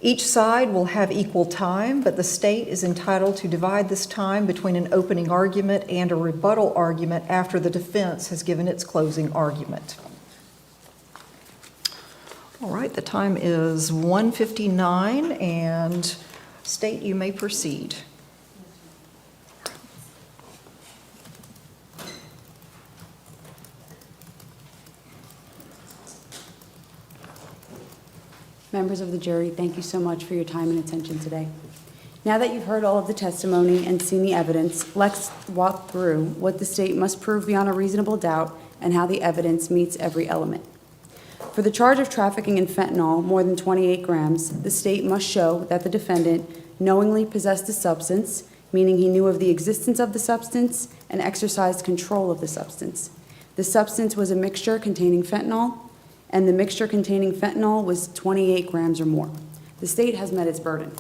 Each side will have equal time, but the state is entitled to divide this time between an opening argument and a rebuttal argument after the defense has given its closing argument. All right, the time is 1:59, and state, you may proceed. Members of the jury, thank you so much for your time and attention today. Now that you've heard all of the testimony and seen the evidence, let's walk through what the state must prove beyond a reasonable doubt and how the evidence meets every element. For the charge of trafficking in fentanyl, more than 28 grams, the state must show that the defendant knowingly possessed the substance, meaning he knew of the existence of the substance and exercised control of the substance. The substance was a mixture containing fentanyl, and the mixture containing fentanyl was 28 grams or more. The state has met its burden.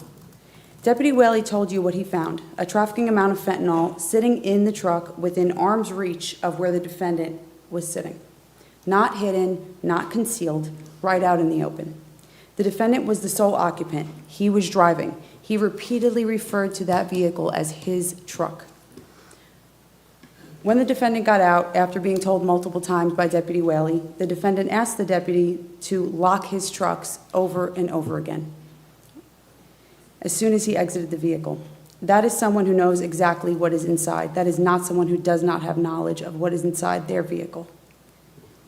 Deputy Whaley told you what he found, a trafficking amount of fentanyl sitting in the truck within arm's reach of where the defendant was sitting. Not hidden, not concealed, right out in the open. The defendant was the sole occupant. He was driving. He repeatedly referred to that vehicle as his truck. When the defendant got out, after being told multiple times by Deputy Whaley, the defendant asked the deputy to lock his trucks over and over again as soon as he exited the vehicle. That is someone who knows exactly what is inside. That is not someone who does not have knowledge of what is inside their vehicle.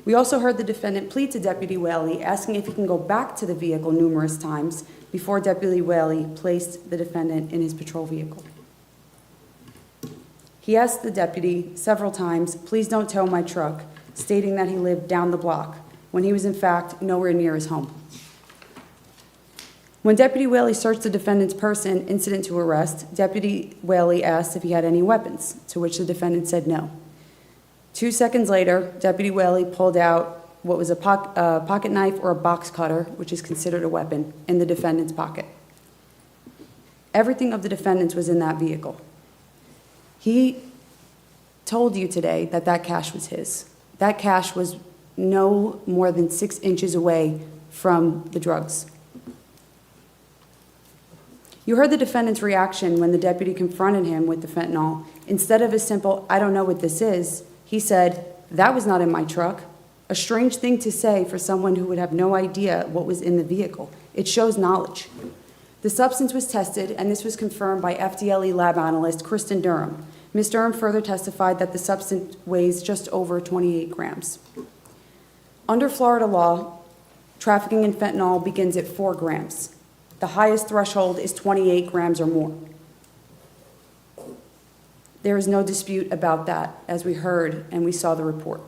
We also heard the defendant plead to Deputy Whaley, asking if he can go back to the vehicle numerous times before Deputy Whaley placed the defendant in his patrol vehicle. He asked the deputy several times, "Please don't tow my truck," stating that he lived down the block, when he was in fact nowhere near his home. When Deputy Whaley searched the defendant's person incident to arrest, Deputy Whaley asked if he had any weapons, to which the defendant said no. 2 seconds later, Deputy Whaley pulled out what was a pocket knife or a box cutter, which is considered a weapon, in the defendant's pocket. Everything of the defendant's was in that vehicle. He told you today that that cash was his. That cash was no more than 6 inches away from the drugs. You heard the defendant's reaction when the deputy confronted him with the fentanyl. Instead of a simple, "I don't know what this is," he said, "That was not in my truck." A strange thing to say for someone who would have no idea what was in the vehicle. It shows knowledge. The substance was tested, and this was confirmed by FDLE lab analyst Kristen Durham. Ms. Durham further testified that the substance weighs just over 28 grams. Under Florida law, trafficking in fentanyl begins at 4 grams. The highest threshold is 28 grams or more. There is no dispute about that, as we heard and we saw the report.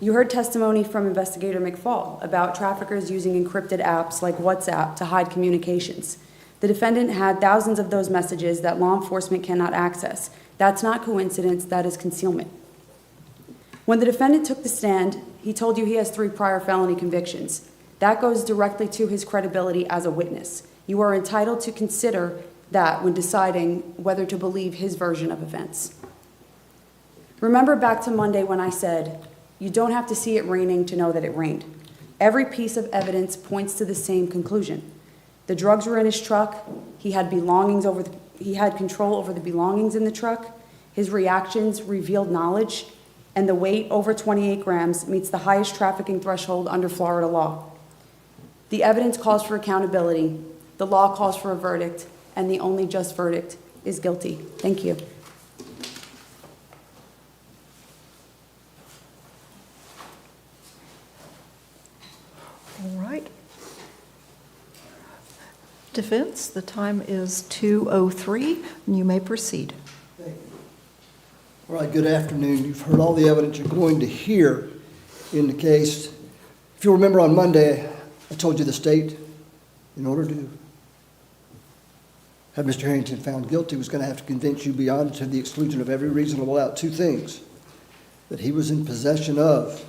You heard testimony from Investigator McFall about traffickers using encrypted apps like WhatsApp to hide communications. The defendant had thousands of those messages that law enforcement cannot access. That's not coincidence, that is concealment. When the defendant took the stand, he told you he has 3 prior felony convictions. That goes directly to his credibility as a witness. You are entitled to consider that when deciding whether to believe his version of events. Remember back to Monday when I said, you don't have to see it raining to know that it rained. Every piece of evidence points to the same conclusion. The drugs were in his truck. He had control over the belongings in the truck. His reactions revealed knowledge, and the weight over 28 grams meets the highest trafficking threshold under Florida law. The evidence calls for accountability. The law calls for a verdict, and the only just verdict is guilty. Thank you. All right. Defense, the time is 2:03, and you may proceed. Thank All right, good afternoon. You've heard all the evidence you're going to hear in the case. If you remember on Monday, I told you the state, in order to have Mr. Harrington found guilty, was going to have to convince you beyond to the exclusion of every reasonable doubt two things: that he was in possession of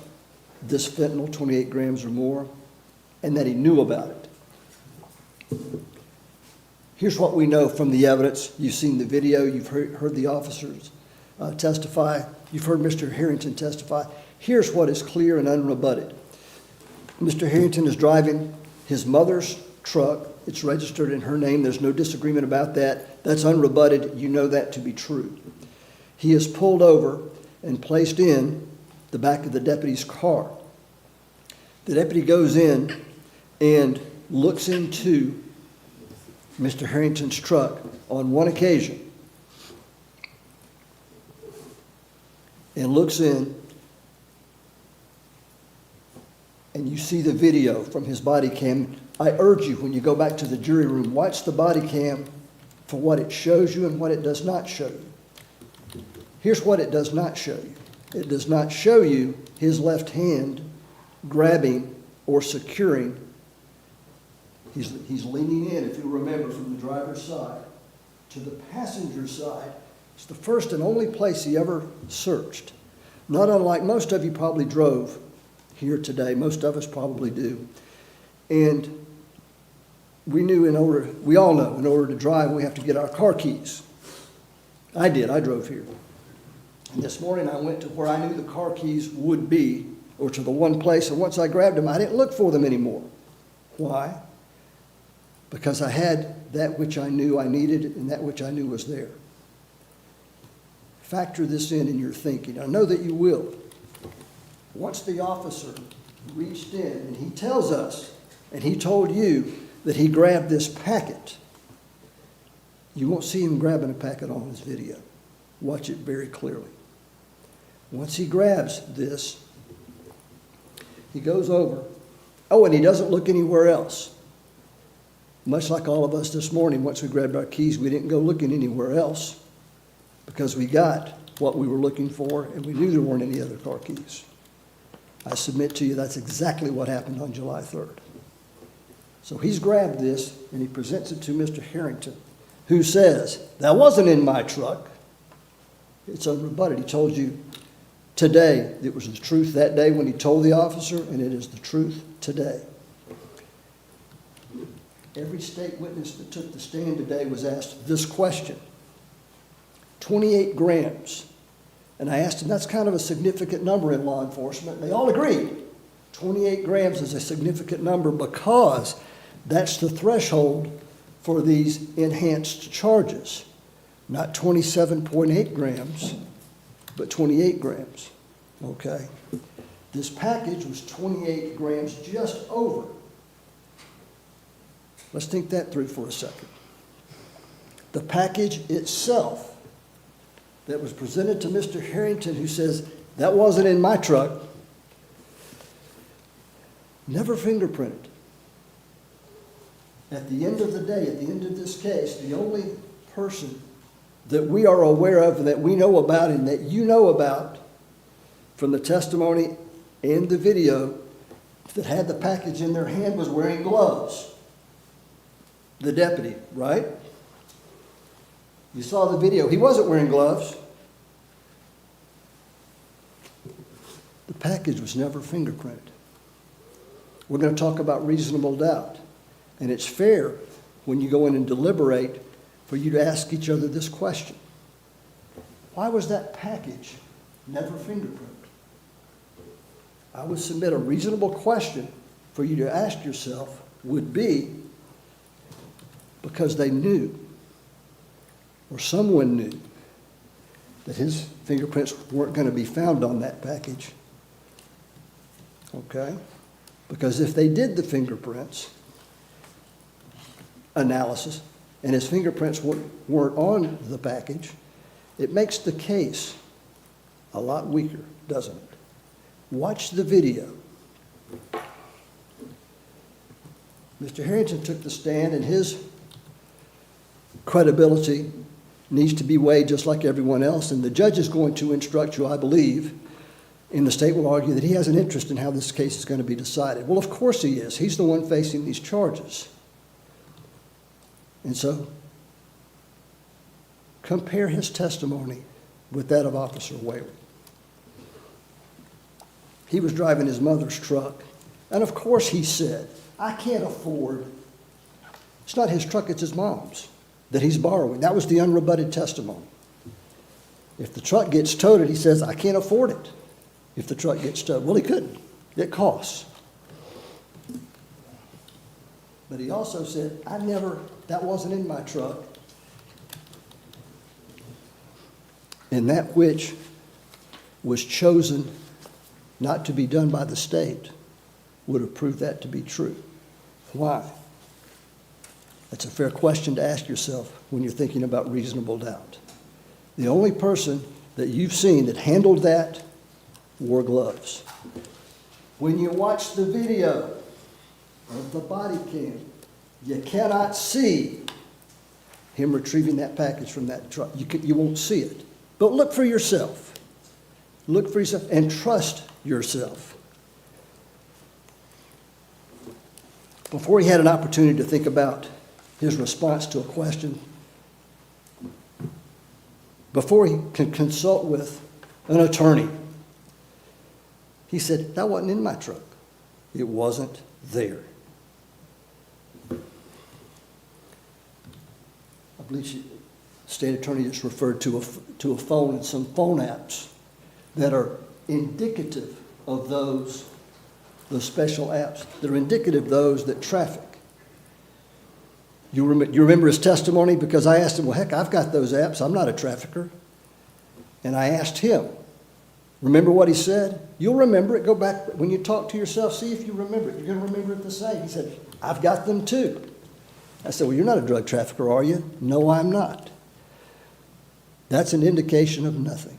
this fentanyl, 28 grams or more, and that he knew about it. Here's what we know from the evidence. You've seen the video, you've heard the officers testify, you've heard Mr. Harrington testify. Here's what is clear and unrebutted. Mr. Harrington is driving his mother's truck. It's registered in her name. There's no disagreement about that. That's unrebutted. You know that to be true. He is pulled over and placed in the back of the deputy's car. The deputy goes in and looks into Mr. Harrington's truck on one occasion and looks in, and you see the video from his body cam. I urge you, when you go back to the jury room, watch the body cam for what it shows you and what it does not show you. Here's what it does not show you. It does not show you his left hand grabbing or securing. He's leaning in, if you remember, from the driver's side to the passenger side. It's the first and only place he ever searched. Not unlike most of you probably drove here today. Most of us probably do. And we all know, in order to drive, we have to get our car keys. I did, I drove here. And this morning I went to where I knew the car keys would be, or to the one place, and once I grabbed them, I didn't look for them anymore. Why? Because I had that which I knew I needed and that which I knew was there. Factor this in your thinking. I know that you will. Once the officer reached in and he tells us, and he told you that he grabbed this packet, you won't see him grabbing a packet on his video. Watch it very clearly. Once he grabs this, he goes over. Oh, and he doesn't look anywhere else. Much like all of us this morning, once we grabbed our keys, we didn't go looking anywhere else because we got what we were looking for and we knew there weren't any other car keys. I submit to you that's exactly what happened on July 3rd. So he's grabbed this and he presents it to Mr. Harrington, who says, "That wasn't in my truck." It's unrebutted. He told you today it was the truth that day when he told the officer, and it is the truth today. Every state witness that took the stand today was asked this question. 28 grams. And I asked them, that's kind of a significant number in law enforcement. And they all agreed. 28 grams is a significant number because that's the threshold for these enhanced charges. Not 27.8 grams, but 28 grams. Okay? This package was 28 grams just over. Let's think that through for a second. The package itself that was presented to Mr. Harrington, who says, that wasn't in my truck, never fingerprinted. At the end of the day, at the end of this case, the only person that we are aware of and that we know about and that you know about from the testimony and the video that had the package in their hand was wearing gloves. The deputy, right? You saw the video. He wasn't wearing gloves. The package was never fingerprinted. We're going to talk about reasonable doubt. And it's fair when you go in and deliberate for you to ask each other this question. Why was that package never fingerprinted? I would submit a reasonable question for you to ask yourself would be because they knew, or someone knew, that his fingerprints weren't going to be found on that package. Okay? Because if they did the fingerprints analysis and his fingerprints weren't on the package, it makes the case a lot weaker, doesn't it? Watch the video. Mr. Harrington took the stand, and his credibility needs to be weighed just like everyone else, and the judge is going to instruct you, I believe, and the state will argue that he has an interest in how this case is going to be decided. Well, of course he is. He's the one facing these charges. And so, compare his testimony with that of Officer Whaley. He was driving his mother's truck, and of course he said, I can't afford, it's not his truck, it's his mom's, that he's borrowing. That was the unrebutted testimony. If the truck gets totaled, he says, I can't afford it. If the truck gets towed, well, he couldn't. It costs. But he also said, that wasn't in my truck. And that which was chosen not to be done by the state would have proved that to be true. Why? That's a fair question to ask yourself when you're thinking about reasonable doubt. The only person that you've seen that handled that wore gloves. When you watch the video of the body cam, you cannot see him retrieving that package from that truck. You won't see it. But look for yourself. Look for yourself and trust yourself. Before he had an opportunity to think about his response to a question, before he can consult with an attorney, he said, that wasn't in my truck. It wasn't there. I believe the state attorney just referred to a phone and some phone apps that are indicative of those special apps. They're indicative of those that traffic. You remember his testimony? Because I asked him, well, heck, I've got those apps. I'm not a trafficker. And I asked him, remember what he said? You'll remember it. Go back when you talk to yourself, see if you remember it. You're going to remember it the same. He said, I've got them too. I said, well, you're not a drug trafficker, are you? No, I'm not. That's an indication of nothing.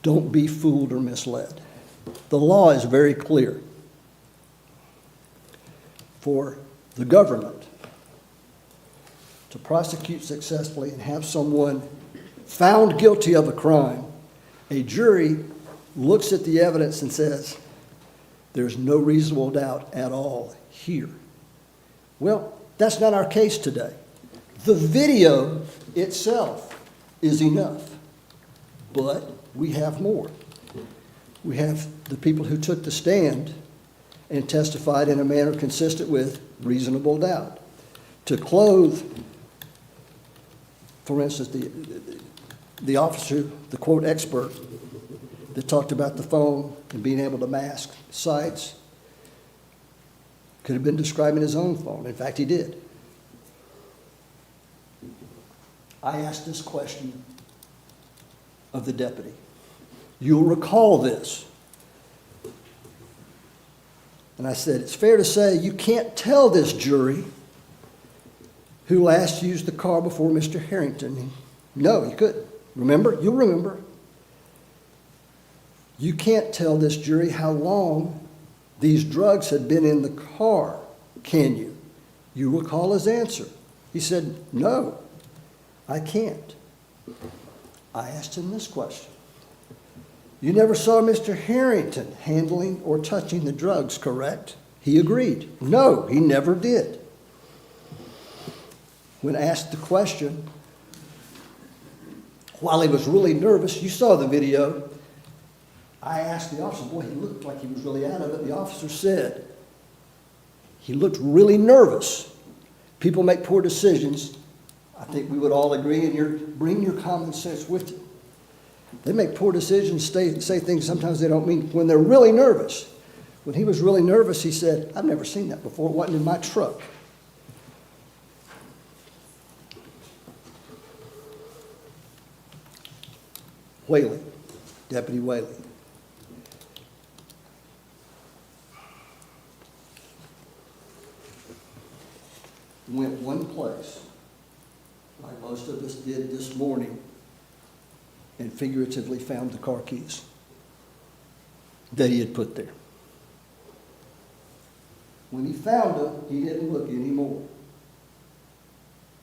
Don't be fooled or misled. The law is very clear. For the government to prosecute successfully and have someone found guilty of a crime, a jury looks at the evidence and says, there's no reasonable doubt at all here. Well, that's not our case today. The video itself is enough, but we have more. We have the people who took the stand and testified in a manner consistent with reasonable doubt. To clothe, for instance, the officer, the quote expert that talked about the phone and being able to mask sites, could have been describing his own phone. In fact, he did. I asked this question of the deputy. You'll recall this. And I said, it's fair to say you can't tell this jury who last used the car before Mr. Harrington. No, you couldn't. Remember? You'll remember. You can't tell this jury how long these drugs had been in the car, can you? You recall his answer. He said, no, I can't. I asked him this question. You never saw Mr. Harrington handling or touching the drugs, correct? He agreed. No, he never did. When asked the question, while he was really nervous, you saw the video, I asked the officer, boy, he looked like he was really out of it. The officer said, he looked really nervous. People make poor decisions. I think we would all agree, and bring your common sense with you. They make poor decisions, say things sometimes they don't mean when they're really nervous. When he was really nervous, he said, I've never seen that before. It wasn't in my truck. Whaley, Deputy Whaley. Went one place, like most of us did this morning, and figuratively found the car keys that he had put there. When he found them, he didn't look anymore.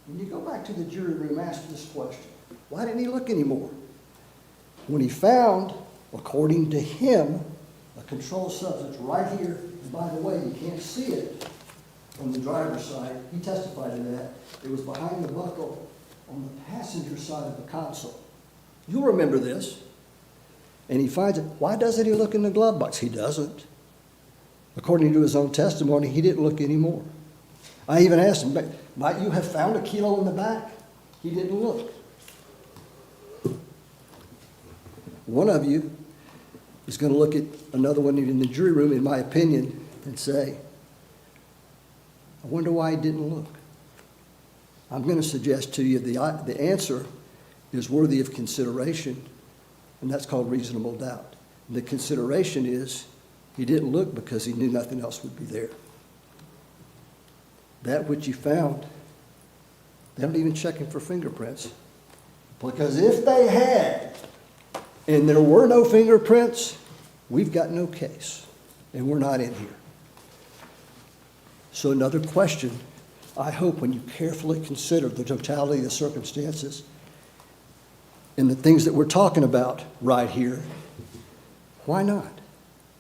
When you go back to the jury room, ask this question. Why didn't he look anymore? When he found, according to him, a controlled substance right here, and by the way, you can't see it on the driver's side, he testified to that. It was behind the buckle on the passenger side of the console. You'll remember this. And he finds it. Why doesn't he look in the glove box? He doesn't. According to his own testimony, he didn't look anymore. I even asked him, might you have found a kilo in the back? He didn't look. One of you is going to look at another one in the jury room, in my opinion, and say, I wonder why he didn't look. I'm going to suggest to you the answer is worthy of consideration, and that's called reasonable doubt. And the consideration is he didn't look because he knew nothing else would be there. That which you found, they don't even check him for fingerprints. Because if they had, and there were no fingerprints, we've got no case, and we're not in here. So another question, I hope when you carefully consider the totality of the circumstances and the things that we're talking about right here, why not?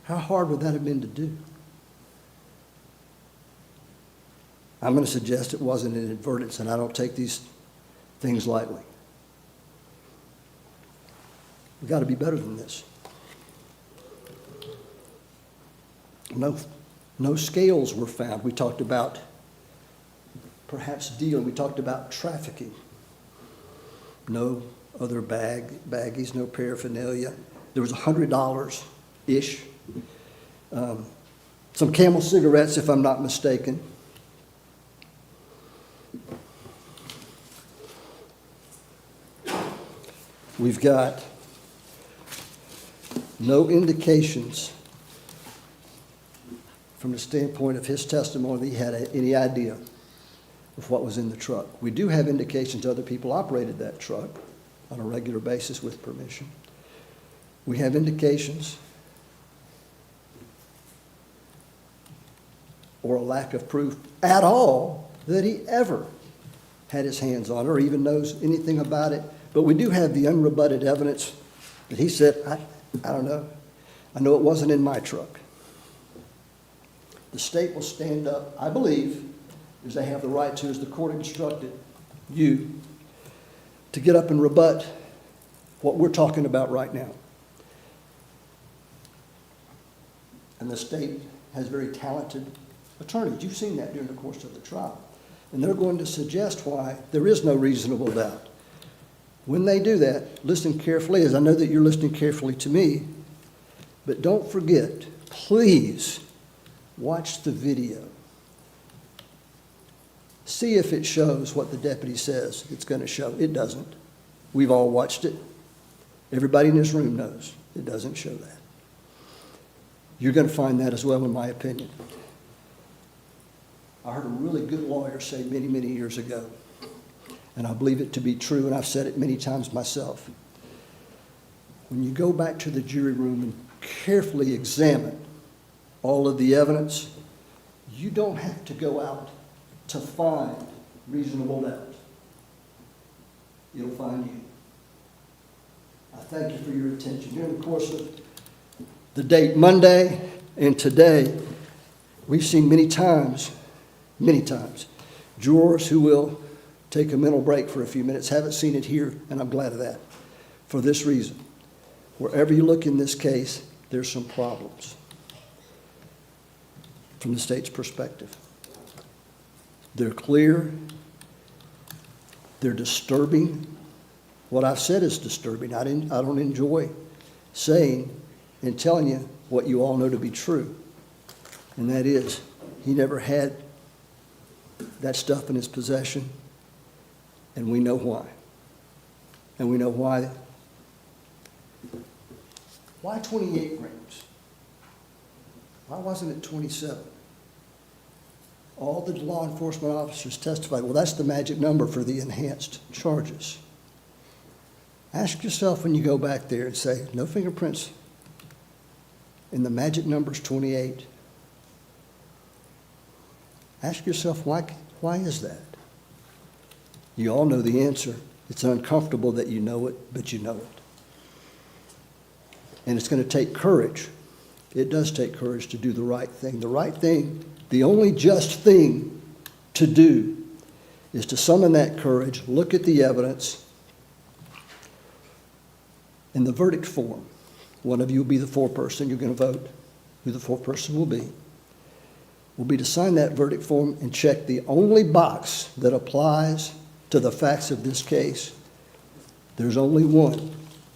How hard would that have been to do? I'm going to suggest it wasn't an inadvertence, and I don't take these things lightly. We've got to be better than this. No scales were found. We talked about perhaps dealing. We talked about trafficking. No other baggies, no paraphernalia. There was $100-ish. Some Camel cigarettes, if I'm not mistaken. We've got no indications from the standpoint of his testimony that he had any idea of what was in the truck. We do have indications other people operated that truck on a regular basis with permission. We have indications or a lack of proof at all that he ever had his hands on or even knows anything about it. But we do have the unrebutted evidence that he said, I don't know. I know it wasn't in my truck. The state will stand up, I believe, as they have the right to, as the court instructed you, to get up and rebut what we're talking about right now. And the state has very talented attorneys. You've seen that during the course of the trial. And they're going to suggest why there is no reasonable doubt. When they do that, listen carefully, as I know that you're listening carefully to me, but don't forget, please watch the video. See if it shows what the deputy says it's going to show. It doesn't. We've all watched it. Everybody in this room knows it doesn't show that. You're going to find that as well, in my opinion. I heard a really good lawyer say many, many years ago, and I believe it to be true, and I've said it many times myself. When you go back to the jury room and carefully examine all of the evidence, you don't have to go out to find reasonable doubt. It'll find you. I thank you for your attention. During the course of the date Monday and today, we've seen many times, jurors who will take a mental break for a few minutes. Haven't seen it here, and I'm glad of that. For this reason, wherever you look in this case, there's some problems from the state's perspective. They're clear. They're disturbing. What I've said is disturbing. I don't enjoy saying and telling you what you all know to be true, and that is he never had that stuff in his possession, and we know why. And we know why. Why 28 grams? Why wasn't it 27? All the law enforcement officers testified, well, that's the magic number for the enhanced charges. Ask yourself when you go back there and say, no fingerprints, and the magic number's 28. Ask yourself, why is that? You all know the answer. It's uncomfortable that you know it, but you know it. And it's going to take courage. It does take courage to do the right thing. The right thing, the only just thing to do is to summon that courage, look at the evidence, in the verdict form. One of you will be the foreperson. You're going to vote who the foreperson will be to sign that verdict form and check the only box that applies to the facts of this case. There's only one.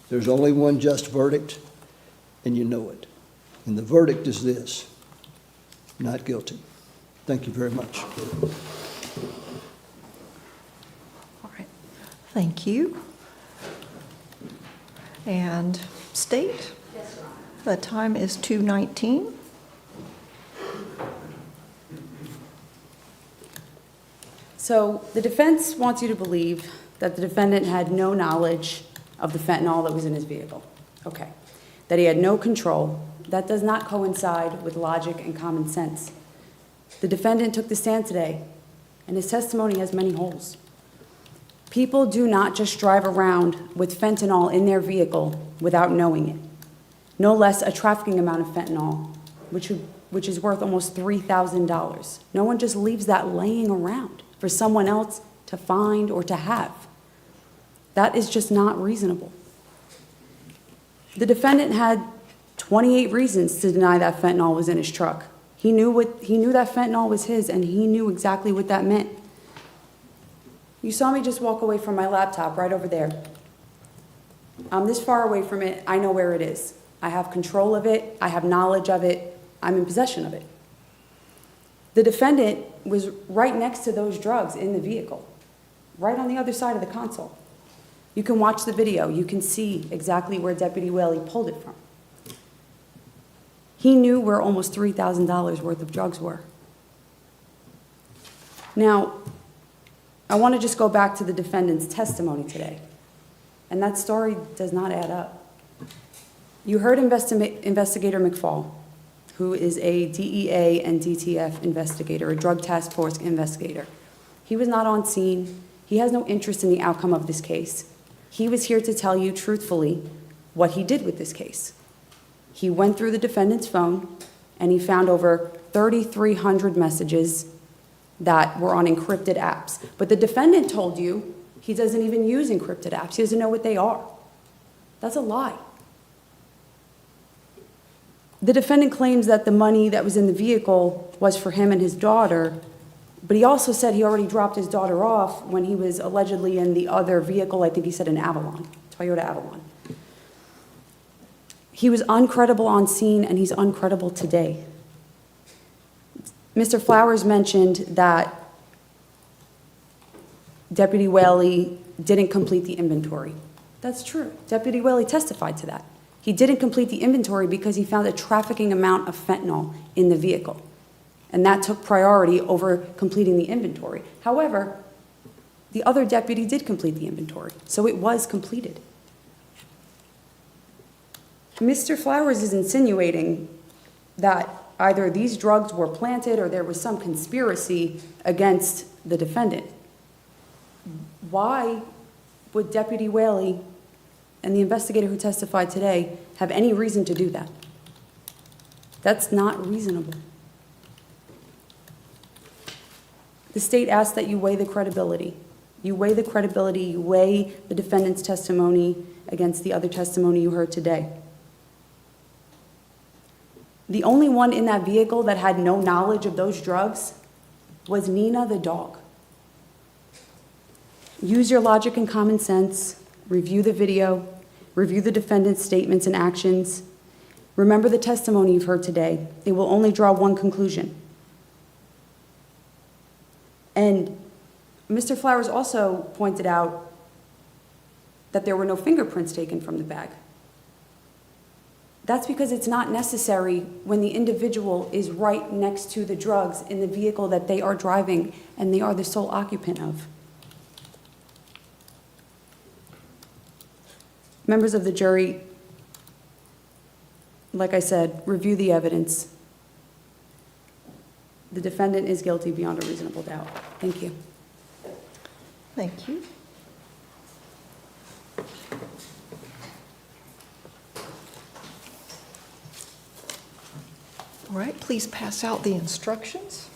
There's only one just verdict, and you know it. And the verdict is this: not guilty. Thank you very much. All right. Thank you. And State? Yes, Your Honor. The time is 2:19. So the defense wants you to believe that the defendant had no knowledge of the fentanyl that was in his vehicle. Okay. That he had no control. That does not coincide with logic and common sense. The defendant took the stand today, and his testimony has many holes. People do not just drive around with fentanyl in their vehicle without knowing it. No less a trafficking amount of fentanyl, which is worth almost $3,000. No one just leaves that laying around for someone else to find or to have. That is just not reasonable. The defendant had 28 reasons to deny that fentanyl was in his truck. He knew that fentanyl was his, and he knew exactly what that meant. You saw me just walk away from my laptop right over there. I'm this far away from it. I know where it is. I have control of it. I have knowledge of it. I'm in possession of it. The defendant was right next to those drugs in the vehicle, right on the other side of the console. You can watch the video. You can see exactly where Deputy Whaley pulled it from. He knew where almost $3,000 worth of drugs were. Now, I want to just go back to the defendant's testimony today, and that story does not add up. You heard Investigator McFall, who is a DEA and DTF investigator, a drug task force investigator. He was not on scene. He has no interest in the outcome of this case. He was here to tell you truthfully what he did with this case. He went through the defendant's phone, and he found over 3,300 messages that were on encrypted apps. But the defendant told you he doesn't even use encrypted apps. He doesn't know what they are. That's a lie. The defendant claims that the money that was in the vehicle was for him and his daughter, but he also said he already dropped his daughter off when he was allegedly in the other vehicle. I think he said an Avalon, Toyota Avalon. He was uncredible on scene, and he's uncredible today. Mr. Flowers mentioned that Deputy Whaley didn't complete the inventory. That's true. Deputy Whaley testified to that. He didn't complete the inventory because he found a trafficking amount of fentanyl in the vehicle, and that took priority over completing the inventory. However, the other deputy did complete the inventory, so it was completed. Mr. Flowers is insinuating that either these drugs were planted or there was some conspiracy against the defendant. Why would Deputy Whaley and the investigator who testified today have any reason to do that? That's not reasonable. The state asks that you weigh the credibility. You weigh the credibility, you weigh the defendant's testimony against the other testimony you heard today. The only one in that vehicle that had no knowledge of those drugs was Nina the dog. Use your logic and common sense. Review the video. Review the defendant's statements and actions. Remember the testimony you've heard today. It will only draw one conclusion. And Mr. Flowers also pointed out that there were no fingerprints taken from the bag. That's because it's not necessary when the individual is right next to the drugs in the vehicle that they are driving and they are the sole occupant of. Members of the jury, like I said, review the evidence. The defendant is guilty beyond a reasonable doubt. Thank you. Thank you. All right, please pass out the instructions.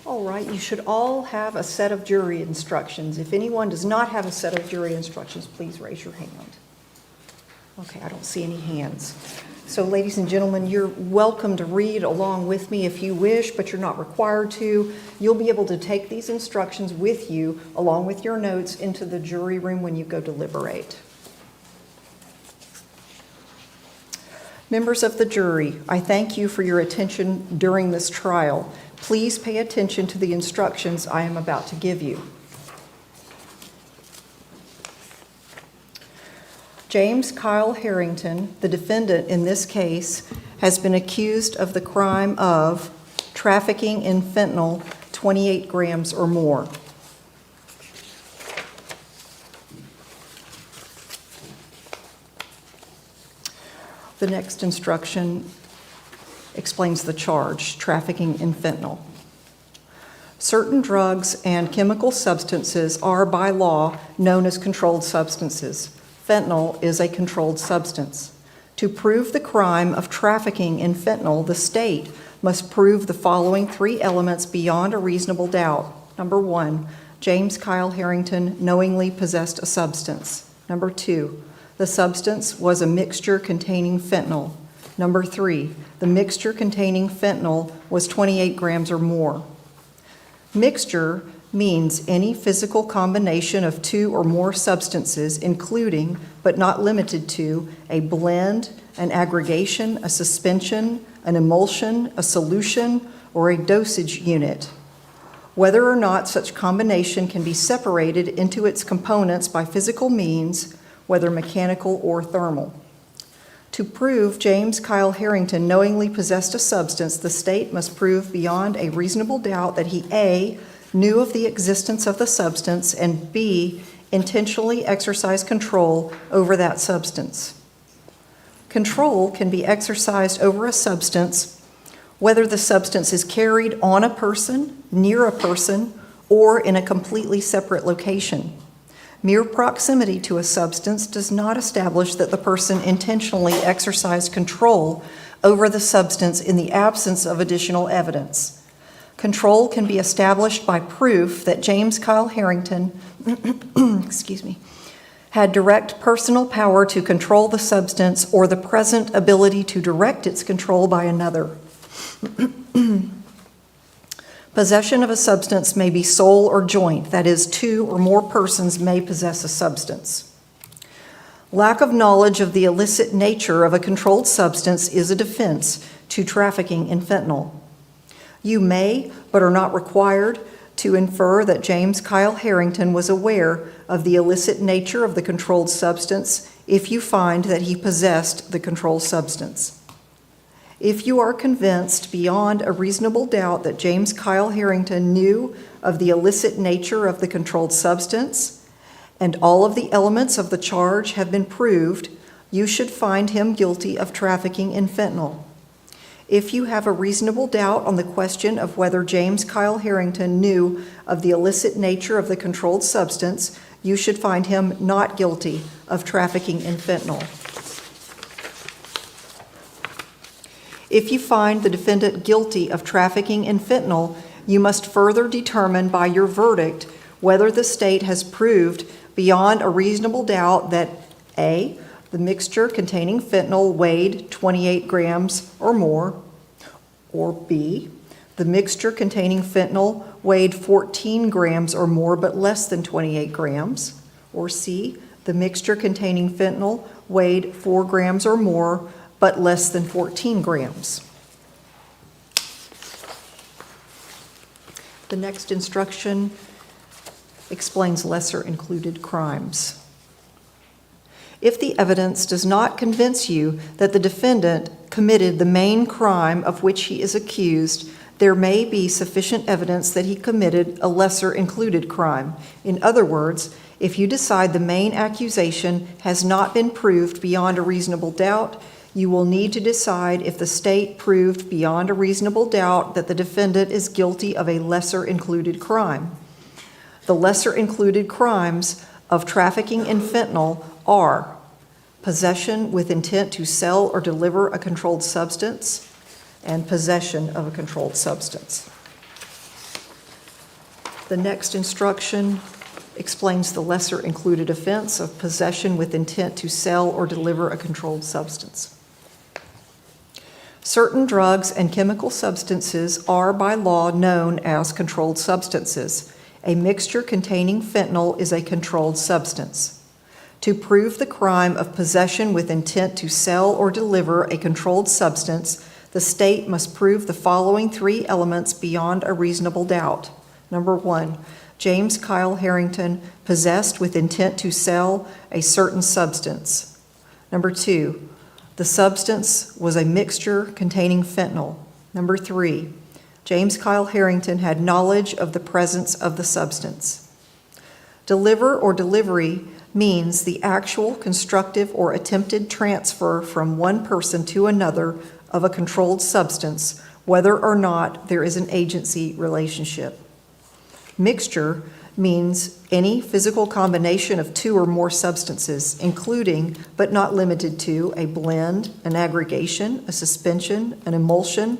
All right, you should all have a set of jury instructions. If anyone does not have a set of jury instructions, please raise your hand. Okay, I don't see any hands. So ladies and gentlemen, you're welcome to read along with me if you wish, but you're not required to. You'll be able to take these instructions with you along with your notes into the jury room when you go deliberate. Members of the jury, I thank you for your attention during this trial. Please pay attention to the instructions I am about to give you. James Kyle Harrington, the defendant in this case, has been accused of the crime of trafficking in fentanyl 28 grams or more. The next instruction explains the charge, trafficking in fentanyl. Certain drugs and chemical substances are by law known as controlled substances. Fentanyl is a controlled substance. To prove the crime of trafficking in fentanyl, the state must prove the following three elements beyond a reasonable doubt. Number one, James Kyle Harrington knowingly possessed a substance. Number two, the substance was a mixture containing fentanyl. Number three, the mixture containing fentanyl was 28 grams or more. Mixture means any physical combination of two or more substances, including, but not limited to, a blend, an aggregation, a suspension, an emulsion, a solution, or a dosage unit. Whether or not such combination can be separated into its components by physical means, whether mechanical or thermal. To prove James Kyle Harrington knowingly possessed a substance, the state must prove beyond a reasonable doubt that he A, knew of the existence of the substance, and B, intentionally exercised control over that substance. Control can be exercised over a substance whether the substance is carried on a person, near a person, or in a completely separate location. Mere proximity to a substance does not establish that the person intentionally exercised control over the substance in the absence of additional evidence. Control can be established by proof that James Kyle Harrington had direct personal power to control the substance or the present ability to direct its control by another. Possession of a substance may be sole or joint, that is, two or more persons may possess a substance. Lack of knowledge of the illicit nature of a controlled substance is a defense to trafficking in fentanyl. You may, but are not required, to infer that James Kyle Harrington was aware of the illicit nature of the controlled substance if you find that he possessed the controlled substance. If you are convinced beyond a reasonable doubt that James Kyle Harrington knew of the illicit nature of the controlled substance and all of the elements of the charge have been proved, you should find him guilty of trafficking in fentanyl. If you have a reasonable doubt on the question of whether James Kyle Harrington knew of the illicit nature of the controlled substance, you should find him not guilty of trafficking in fentanyl. If you find the defendant guilty of trafficking in fentanyl, you must further determine by your verdict whether the state has proved beyond a reasonable doubt that A, the mixture containing fentanyl weighed 28 grams or more, or B, the mixture containing fentanyl weighed 14 grams or more but less than 28 grams, or C, the mixture containing fentanyl weighed 4 grams or more but less than 14 grams. The next instruction explains lesser included crimes. If the evidence does not convince you that the defendant committed the main crime of which he is accused, there may be sufficient evidence that he committed a lesser included crime. In other words, if you decide the main accusation has not been proved beyond a reasonable doubt, you will need to decide if the state proved beyond a reasonable doubt that the defendant is guilty of a lesser included crime. The lesser included crimes of trafficking in fentanyl are possession with intent to sell or deliver a controlled substance and possession of a controlled substance. The next instruction explains the lesser included offense of possession with intent to sell or deliver a controlled substance. Certain drugs and chemical substances are by law known as controlled substances. A mixture containing fentanyl is a controlled substance. To prove the crime of possession with intent to sell or deliver a controlled substance, the state must prove the following three elements beyond a reasonable doubt. Number one, James Kyle Harrington possessed with intent to sell a certain substance. Number two, the substance was a mixture containing fentanyl. Number three, James Kyle Harrington had knowledge of the presence of the substance. Deliver or delivery means the actual, constructive, or attempted transfer from one person to another of a controlled substance, whether or not there is an agency relationship. Mixture means any physical combination of two or more substances, including, but not limited to, a blend, an aggregation, a suspension, an emulsion,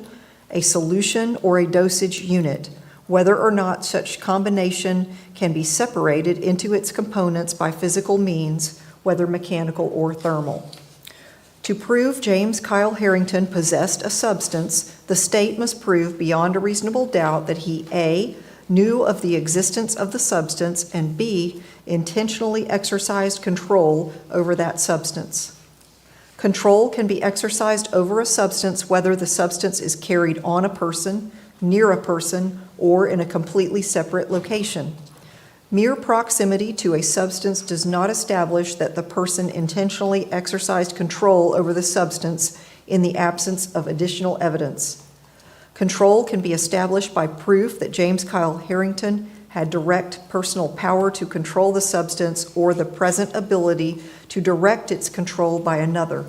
a solution, or a dosage unit, whether or not such combination can be separated into its components by physical means, whether mechanical or thermal. To prove James Kyle Harrington possessed a substance, the state must prove beyond a reasonable doubt that he A, knew of the existence of the substance, and B, intentionally exercised control over that substance. Control can be exercised over a substance whether the substance is carried on a person, near a person, or in a completely separate location. Mere proximity to a substance does not establish that the person intentionally exercised control over the substance in the absence of additional evidence. Control can be established by proof that James Kyle Harrington had direct personal power to control the substance or the present ability to direct its control by another.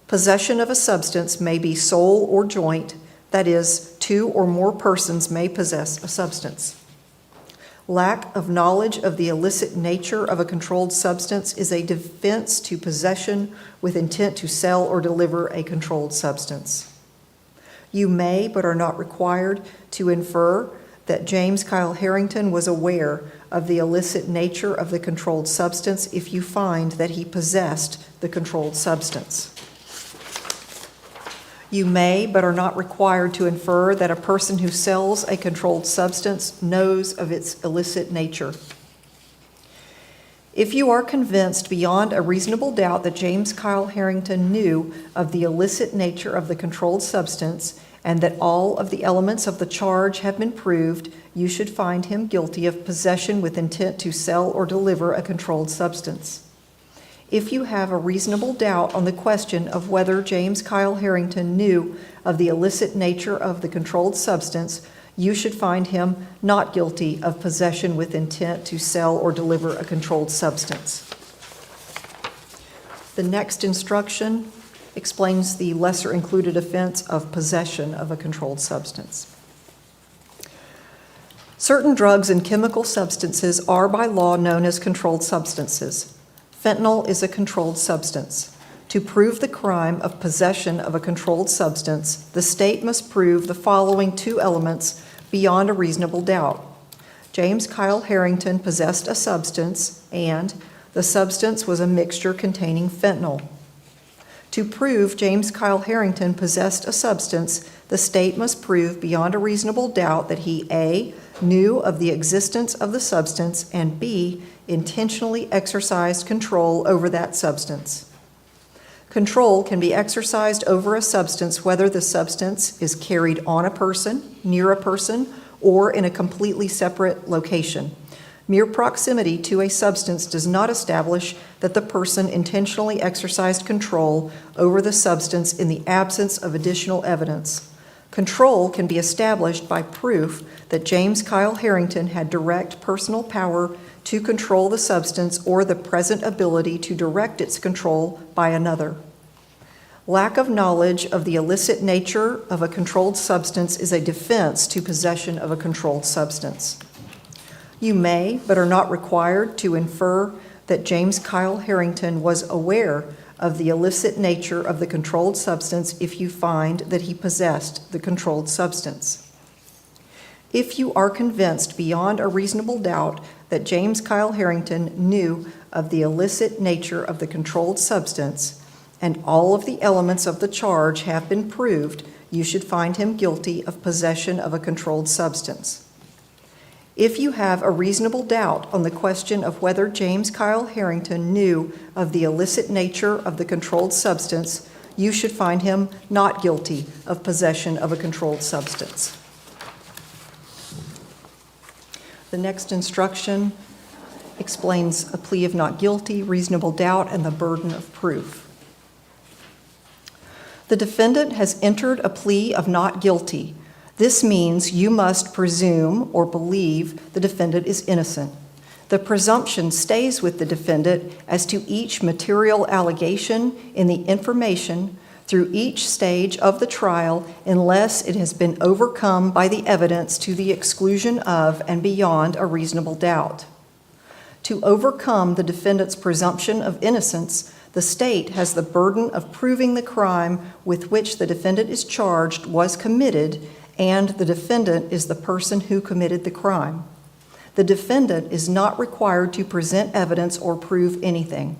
Possession of a substance may be sole or joint, that is, two or more persons may possess a substance. Lack of knowledge of the illicit nature of a controlled substance is a defense to possession with intent to sell or deliver a controlled substance. You may, but are not required, to infer that James Kyle Harrington was aware of the illicit nature of the controlled substance if you find that he possessed the controlled substance. You may, but are not required to infer that a person who sells a controlled substance knows of its illicit nature. If you are convinced beyond a reasonable doubt that James Kyle Harrington knew of the illicit nature of the controlled substance and that all of the elements of the charge have been proved, you should find him guilty of possession with intent to sell or deliver a controlled substance. If you have a reasonable doubt on the question of whether James Kyle Harrington knew of the illicit nature of the controlled substance, you should find him not guilty of possession with intent to sell or deliver a controlled substance. The next instruction explains the lesser included offense of possession of a controlled substance. Certain drugs and chemical substances are by law known as controlled substances. Fentanyl is a controlled substance. To prove the crime of possession of a controlled substance, the state must prove the following two elements beyond a reasonable doubt. James Kyle Harrington possessed a substance, and the substance was a mixture containing fentanyl. To prove James Kyle Harrington possessed a substance, the state must prove beyond a reasonable doubt that he A, knew of the existence of the substance, and B, intentionally exercised control over that substance. Control can be exercised over a substance whether the substance is carried on a person, near a person, or in a completely separate location. Mere proximity to a substance does not establish that the person intentionally exercised control over the substance in the absence of additional evidence. Control can be established by proof that James Kyle Harrington had direct personal power to control the substance or the present ability to direct its control by another. Lack of knowledge of the illicit nature of a controlled substance is a defense to possession of a controlled substance. You may, but are not required, to infer that James Kyle Harrington was aware of the illicit nature of the controlled substance if you find that he possessed the controlled substance. If you are convinced beyond a reasonable doubt that James Kyle Harrington knew of the illicit nature of the controlled substance and all of the elements of the charge have been proved, you should find him guilty of possession of a controlled substance. If you have a reasonable doubt on the question of whether James Kyle Harrington knew of the illicit nature of the controlled substance, you should find him not guilty of possession of a controlled substance. The next instruction explains a plea of not guilty, reasonable doubt, and the burden of proof. The defendant has entered a plea of not guilty. This means you must presume or believe the defendant is innocent. The presumption stays with the defendant as to each material allegation in the information through each stage of the trial unless it has been overcome by the evidence to the exclusion of and beyond a reasonable doubt. To overcome the defendant's presumption of innocence, the state has the burden of proving the crime with which the defendant is charged was committed, and the defendant is the person who committed the crime. The defendant is not required to present evidence or prove anything.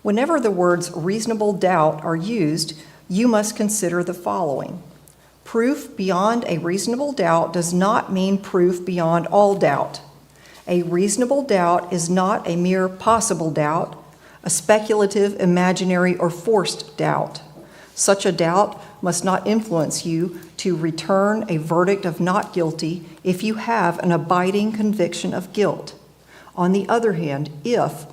Whenever the words reasonable doubt are used, you must consider the following. Proof beyond a reasonable doubt does not mean proof beyond all doubt. A reasonable doubt is not a mere possible doubt, a speculative, imaginary, or forced doubt. Such a doubt must not influence you to return a verdict of not guilty if you have an abiding conviction of guilt. On the other hand, if,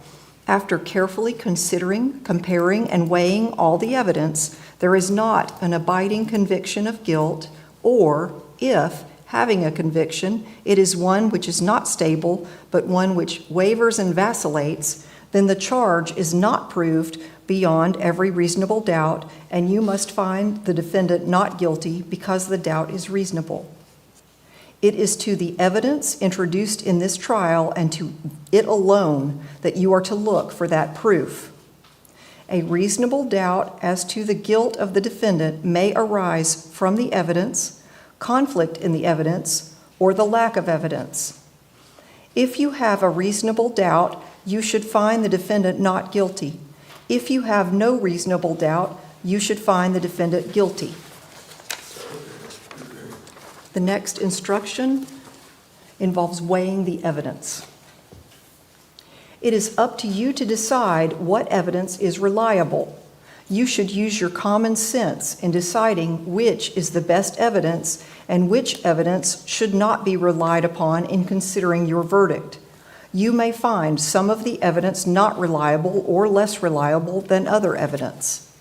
after carefully considering, comparing, and weighing all the evidence, there is not an abiding conviction of guilt, or if, having a conviction, it is one which is not stable, but one which wavers and vacillates, then the charge is not proved beyond every reasonable doubt, and you must find the defendant not guilty because the doubt is reasonable. It is to the evidence introduced in this trial and to it alone that you are to look for that proof. A reasonable doubt as to the guilt of the defendant may arise from the evidence, conflict in the evidence, or the lack of evidence. If you have a reasonable doubt, you should find the defendant not guilty. If you have no reasonable doubt, you should find the defendant guilty. The next instruction involves weighing the evidence. It is up to you to decide what evidence is reliable. You should use your common sense in deciding which is the best evidence and which evidence should not be relied upon in considering your verdict. You may find some of the evidence not reliable or less reliable than other evidence.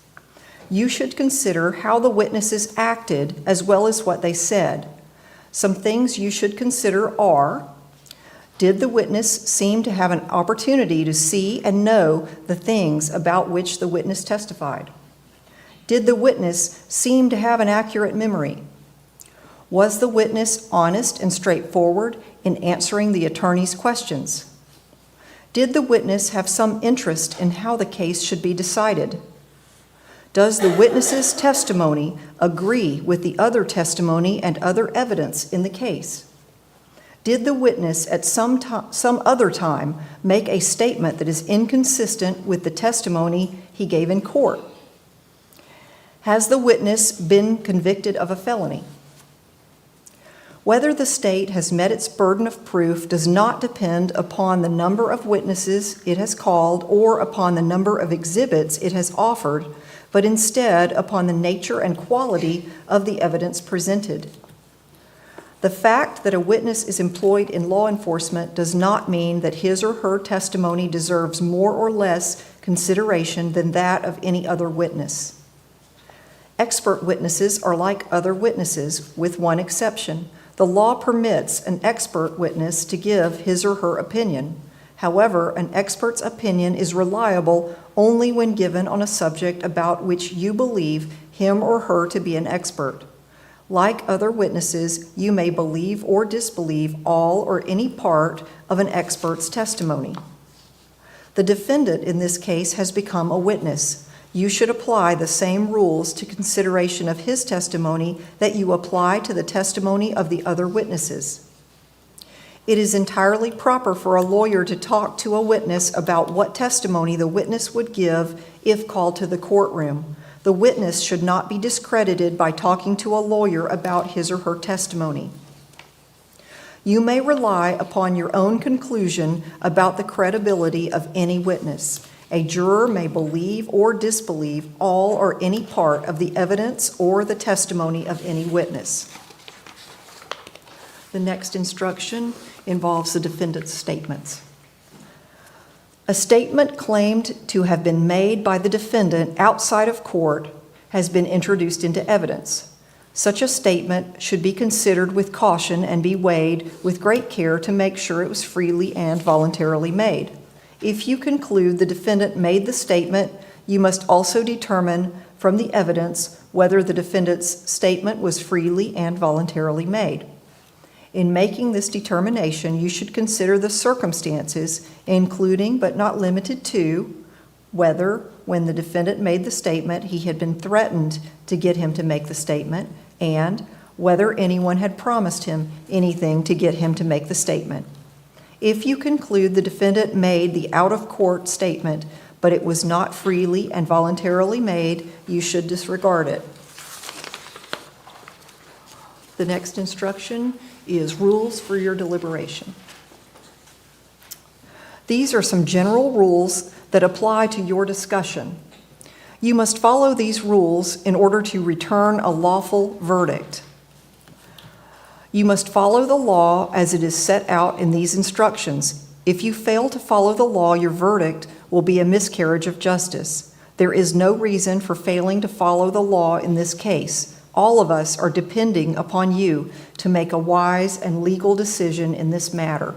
You should consider how the witnesses acted as well as what they said. Some things you should consider are: did the witness seem to have an opportunity to see and know the things about which the witness testified? Did the witness seem to have an accurate memory? Was the witness honest and straightforward in answering the attorney's questions? Did the witness have some interest in how the case should be decided? Does the witness's testimony agree with the other testimony and other evidence in the case? Did the witness at some other time make a statement that is inconsistent with the testimony he gave in court? Has the witness been convicted of a felony? Whether the state has met its burden of proof does not depend upon the number of witnesses it has called or upon the number of exhibits it has offered, but instead upon the nature and quality of the evidence presented. The fact that a witness is employed in law enforcement does not mean that his or her testimony deserves more or less consideration than that of any other witness. Expert witnesses are like other witnesses, with one exception. The law permits an expert witness to give his or her opinion. However, an expert's opinion is reliable only when given on a subject about which you believe him or her to be an expert. Like other witnesses, you may believe or disbelieve all or any part of an expert's testimony. The defendant in this case has become a witness. You should apply the same rules to consideration of his testimony that you apply to the testimony of the other witnesses. It is entirely proper for a lawyer to talk to a witness about what testimony the witness would give if called to the courtroom. The witness should not be discredited by talking to a lawyer about his or her testimony. You may rely upon your own conclusion about the credibility of any witness. A juror may believe or disbelieve all or any part of the evidence or the testimony of any witness. The next instruction involves the defendant's statements. A statement claimed to have been made by the defendant outside of court has been introduced into evidence. Such a statement should be considered with caution and be weighed with great care to make sure it was freely and voluntarily made. If you conclude the defendant made the statement, you must also determine from the evidence whether the defendant's statement was freely and voluntarily made. In making this determination, you should consider the circumstances, including but not limited to whether, when the defendant made the statement, he had been threatened to get him to make the statement, and whether anyone had promised him anything to get him to make the statement. If you conclude the defendant made the out-of-court statement, but it was not freely and voluntarily made, you should disregard it. The next instruction is rules for your deliberation. These are some general rules that apply to your discussion. You must follow these rules in order to return a lawful verdict. You must follow the law as it is set out in these instructions. If you fail to follow the law, your verdict will be a miscarriage of justice. There is no reason for failing to follow the law in this case. All of us are depending upon you to make a wise and legal decision in this matter.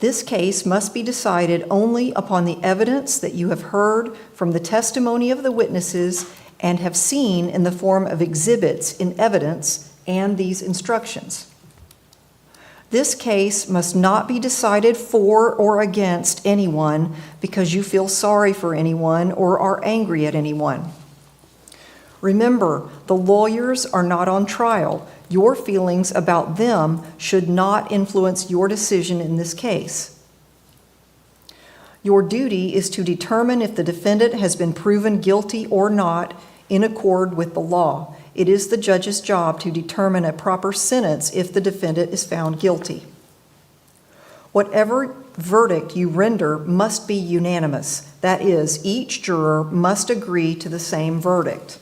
This case must be decided only upon the evidence that you have heard from the testimony of the witnesses and have seen in the form of exhibits in evidence and these instructions. This case must not be decided for or against anyone because you feel sorry for anyone or are angry at anyone. Remember, the lawyers are not on trial. Your feelings about them should not influence your decision in this case. Your duty is to determine if the defendant has been proven guilty or not in accord with the law. It is the judge's job to determine a proper sentence if the defendant is found guilty. Whatever verdict you render must be unanimous. That is, each juror must agree to the same verdict.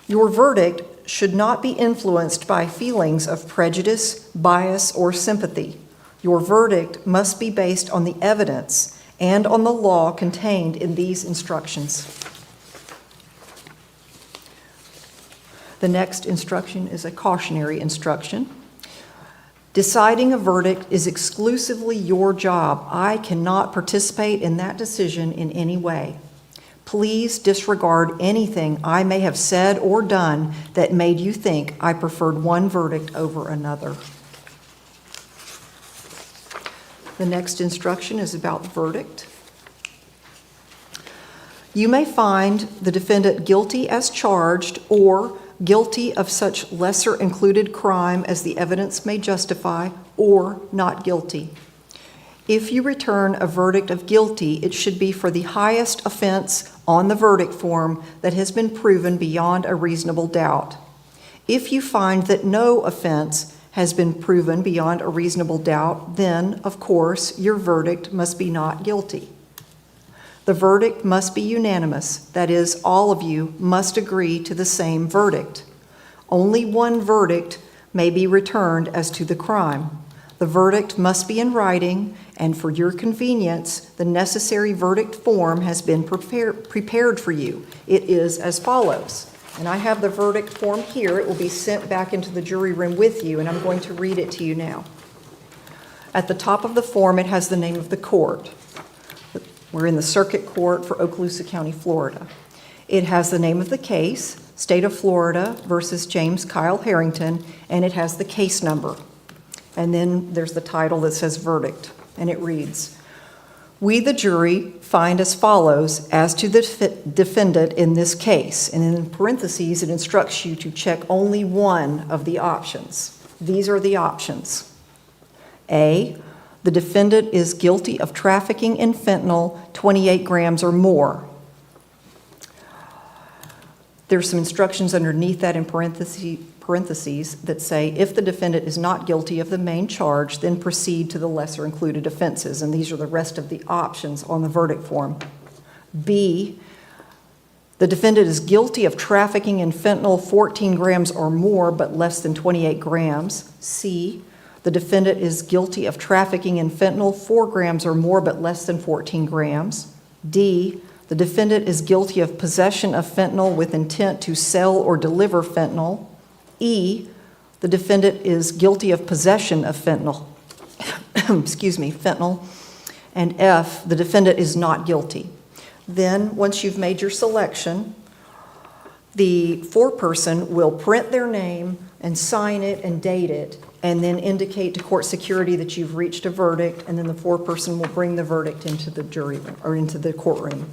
Your verdict should not be influenced by feelings of prejudice, bias, or sympathy. Your verdict must be based on the evidence and on the law contained in these instructions. The next instruction is a cautionary instruction. Deciding a verdict is exclusively your job. I cannot participate in that decision in any way. Please disregard anything I may have said or done that made you think I preferred one verdict over another. The next instruction is about the verdict. You may find the defendant guilty as charged or guilty of such lesser included crime as the evidence may justify, or not guilty. If you return a verdict of guilty, it should be for the highest offense on the verdict form that has been proven beyond a reasonable doubt. If you find that no offense has been proven beyond a reasonable doubt, then, of course, your verdict must be not guilty. The verdict must be unanimous. That is, all of you must agree to the same verdict. Only one verdict may be returned as to the crime. The verdict must be in writing and for your convenience, the necessary verdict form has been prepared for you. It is as follows. And I have the verdict form here. It will be sent back into the jury room with you, and I'm going to read it to you now. At the top of the form, it has the name of the court. We're in the Circuit Court for Okaloosa County, Florida. It has the name of the case, State of Florida versus James Kyle Harrington, and it has the case number. And then there's the title that says verdict, and it reads, "We, the jury, find as follows as to the defendant in this case." And in parentheses, it instructs you to check only one of the options. These are the options. A, the defendant is guilty of trafficking in fentanyl 28 grams or more. There's some instructions underneath that in parentheses that say, if the defendant is not guilty of the main charge, then proceed to the lesser included offenses. And these are the rest of the options on the verdict form. B, the defendant is guilty of trafficking in fentanyl 14 grams or more, but less than 28 grams. C, the defendant is guilty of trafficking in fentanyl 4 grams or more, but less than 14 grams. D, the defendant is guilty of possession of fentanyl with intent to sell or deliver fentanyl. E, the defendant is guilty of possession of fentanyl. Fentanyl. And F, the defendant is not guilty. Then, once you've made your selection, the foreperson will print their name and sign it and date it, and then indicate to court security that you've reached a verdict, and then the foreperson will bring the verdict into the jury room, or into the courtroom.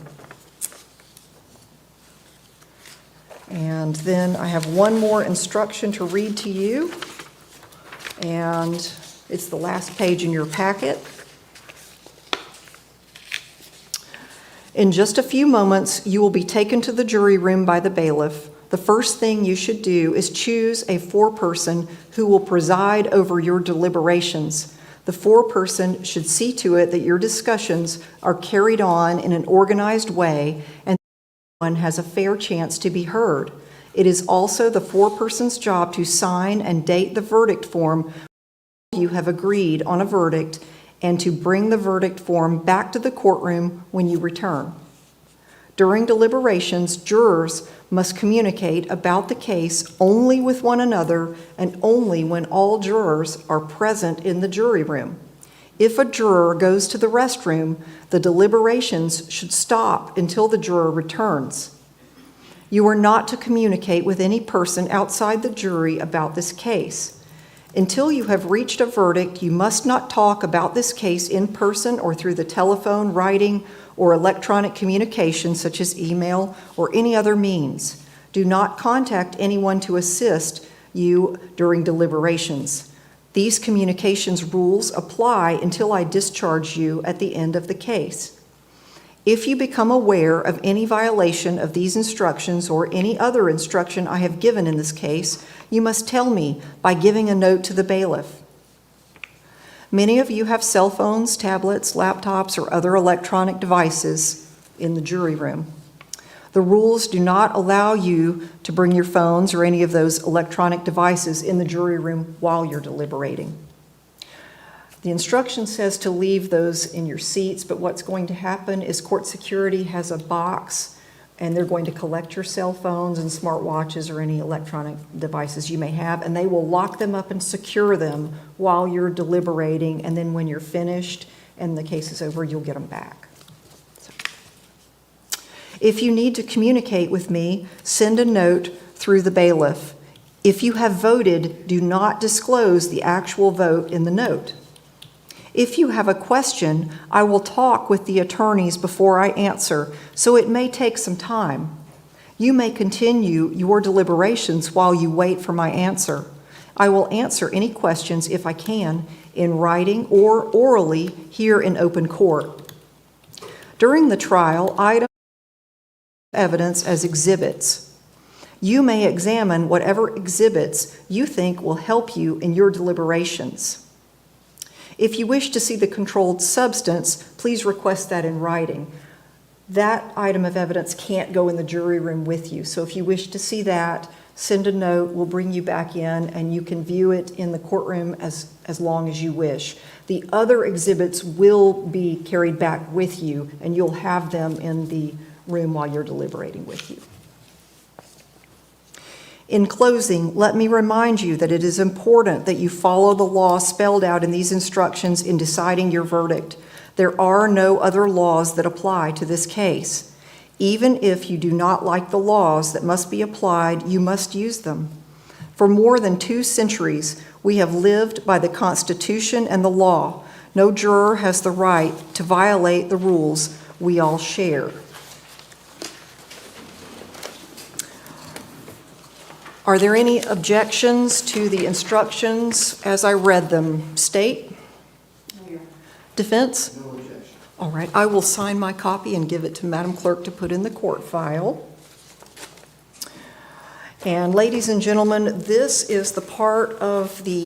And then I have one more instruction to read to you, and it's the last page in your packet. In just a few moments, you will be taken to the jury room by the bailiff. The first thing you should do is choose a foreperson who will preside over your deliberations. The foreperson should see to it that your discussions are carried on in an organized way and one has a fair chance to be heard. It is also the foreperson's job to sign and date the verdict form you have agreed on a verdict and to bring the verdict form back to the courtroom when you return. During deliberations, jurors must communicate about the case only with one another and only when all jurors are present in the jury room. If a juror goes to the restroom, the deliberations should stop until the juror returns. You are not to communicate with any person outside the jury about this case. Until you have reached a verdict, you must not talk about this case in person or through the telephone, writing, or electronic communication such as email or any other means. Do not contact anyone to assist you during deliberations. These communications rules apply until I discharge you at the end of the case. If you become aware of any violation of these instructions or any other instruction I have given in this case, you must tell me by giving a note to the bailiff. Many of you have cell phones, tablets, laptops, or other electronic devices in the jury room. The rules do not allow you to bring your phones or any of those electronic devices in the jury room while you're deliberating. The instruction says to leave those in your seats, but what's going to happen is court security has a box and they're going to collect your cell phones and smartwatches or any electronic devices you may have, and they will lock them up and secure them while you're deliberating, and then when you're finished and the case is over, you'll get them back. If you need to communicate with me, send a note through the bailiff. If you have voted, do not disclose the actual vote in the note. If you have a question, I will talk with the attorneys before I answer, so it may take some time. You may continue your deliberations while you wait for my answer. I will answer any questions, if I can, in writing or orally here in open court. During the trial, items of evidence as exhibits. You may examine whatever exhibits you think will help you in your deliberations. If you wish to see the controlled substance, please request that in writing. That item of evidence can't go in the jury room with you, so if you wish to see that, send a note, we'll bring you back in, and you can view it in the courtroom as long as you wish. The other exhibits will be carried back with you, and you'll have them in the room while you're deliberating with you. In closing, let me remind you that it is important that you follow the law spelled out in these instructions in deciding your verdict. There are no other laws that apply to this case. Even if you do not like the laws that must be applied, you must use them. For more than 2 centuries, we have lived by the Constitution and the law. No juror has the right to violate the rules we all share. Are there any objections to the instructions as I read them? State? No. Defense? No objection. All right, I will sign my copy and give it to Madam Clerk to put in the court file. And ladies and gentlemen, this is the part of the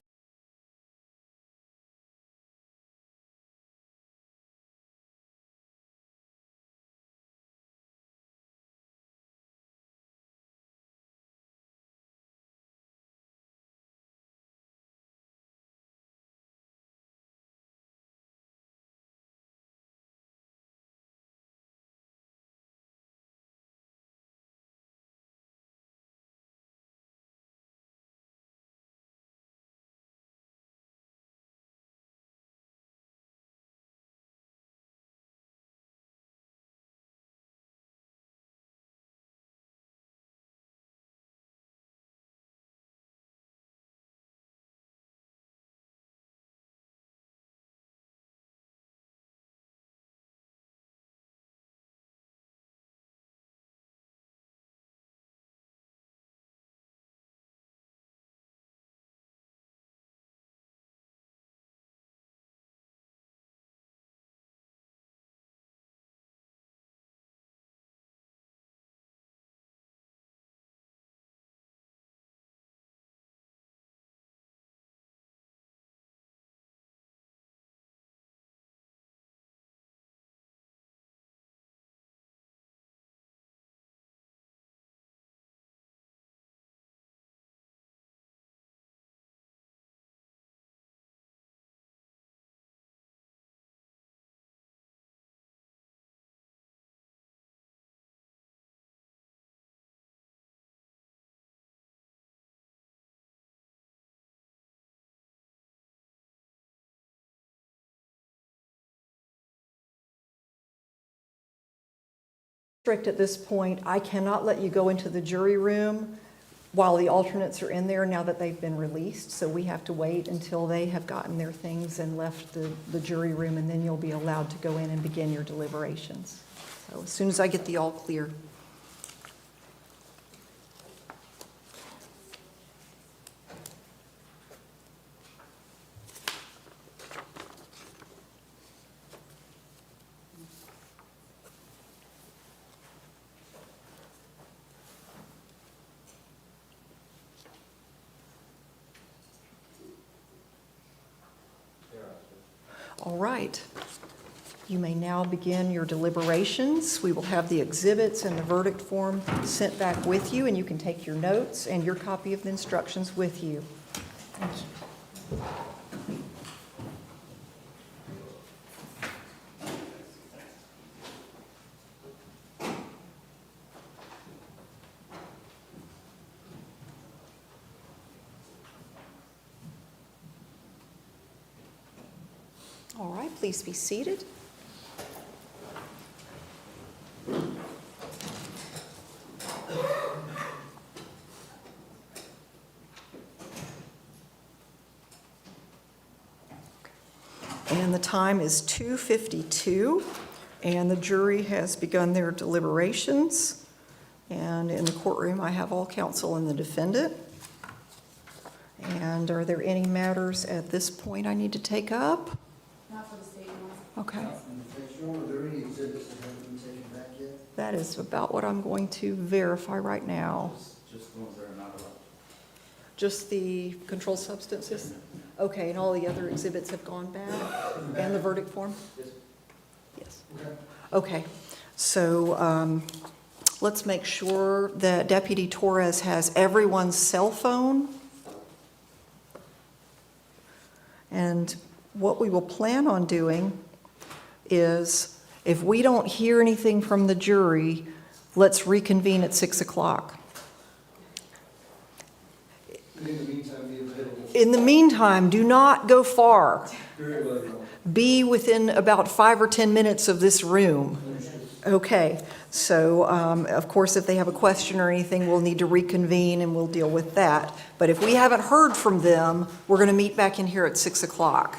district at this point, I cannot let you go into the jury room while the alternates are in there now that they've been released. So we have to wait until they have gotten their things and left the jury room, and then you'll be allowed to go in and begin your deliberations. So as soon as I get the all clear. All right. You may now begin your deliberations. We will have the exhibits and the verdict form sent back with you, and you can take your notes and your copy of the instructions with you. Thank you. All right, please be seated. And the time is 2:52, and the jury has begun their deliberations. And in the courtroom, I have all counsel and the defendant. And are there any matters at this point I need to take up? Not for the state one. Okay. Are there any exhibits that haven't been taken back yet? That is about what I'm going to verify right now. Just the ones that are not allowed. Just the controlled substances? Okay, and all the other exhibits have gone back? And the verdict form? Yes. Okay, so let's make sure that Deputy Torres has everyone's cell phone. And what we will plan on doing is, if we don't hear anything from the jury, let's reconvene at 6 o'clock. In the meantime, be available. In the meantime, do not go far. Very well, Your Honor. Be within about 5 or 10 minutes of this room. Okay, so of course, if they have a question or anything, we'll need to reconvene and we'll deal with that. But if we haven't heard from them, we're going to meet back in here at 6 o'clock.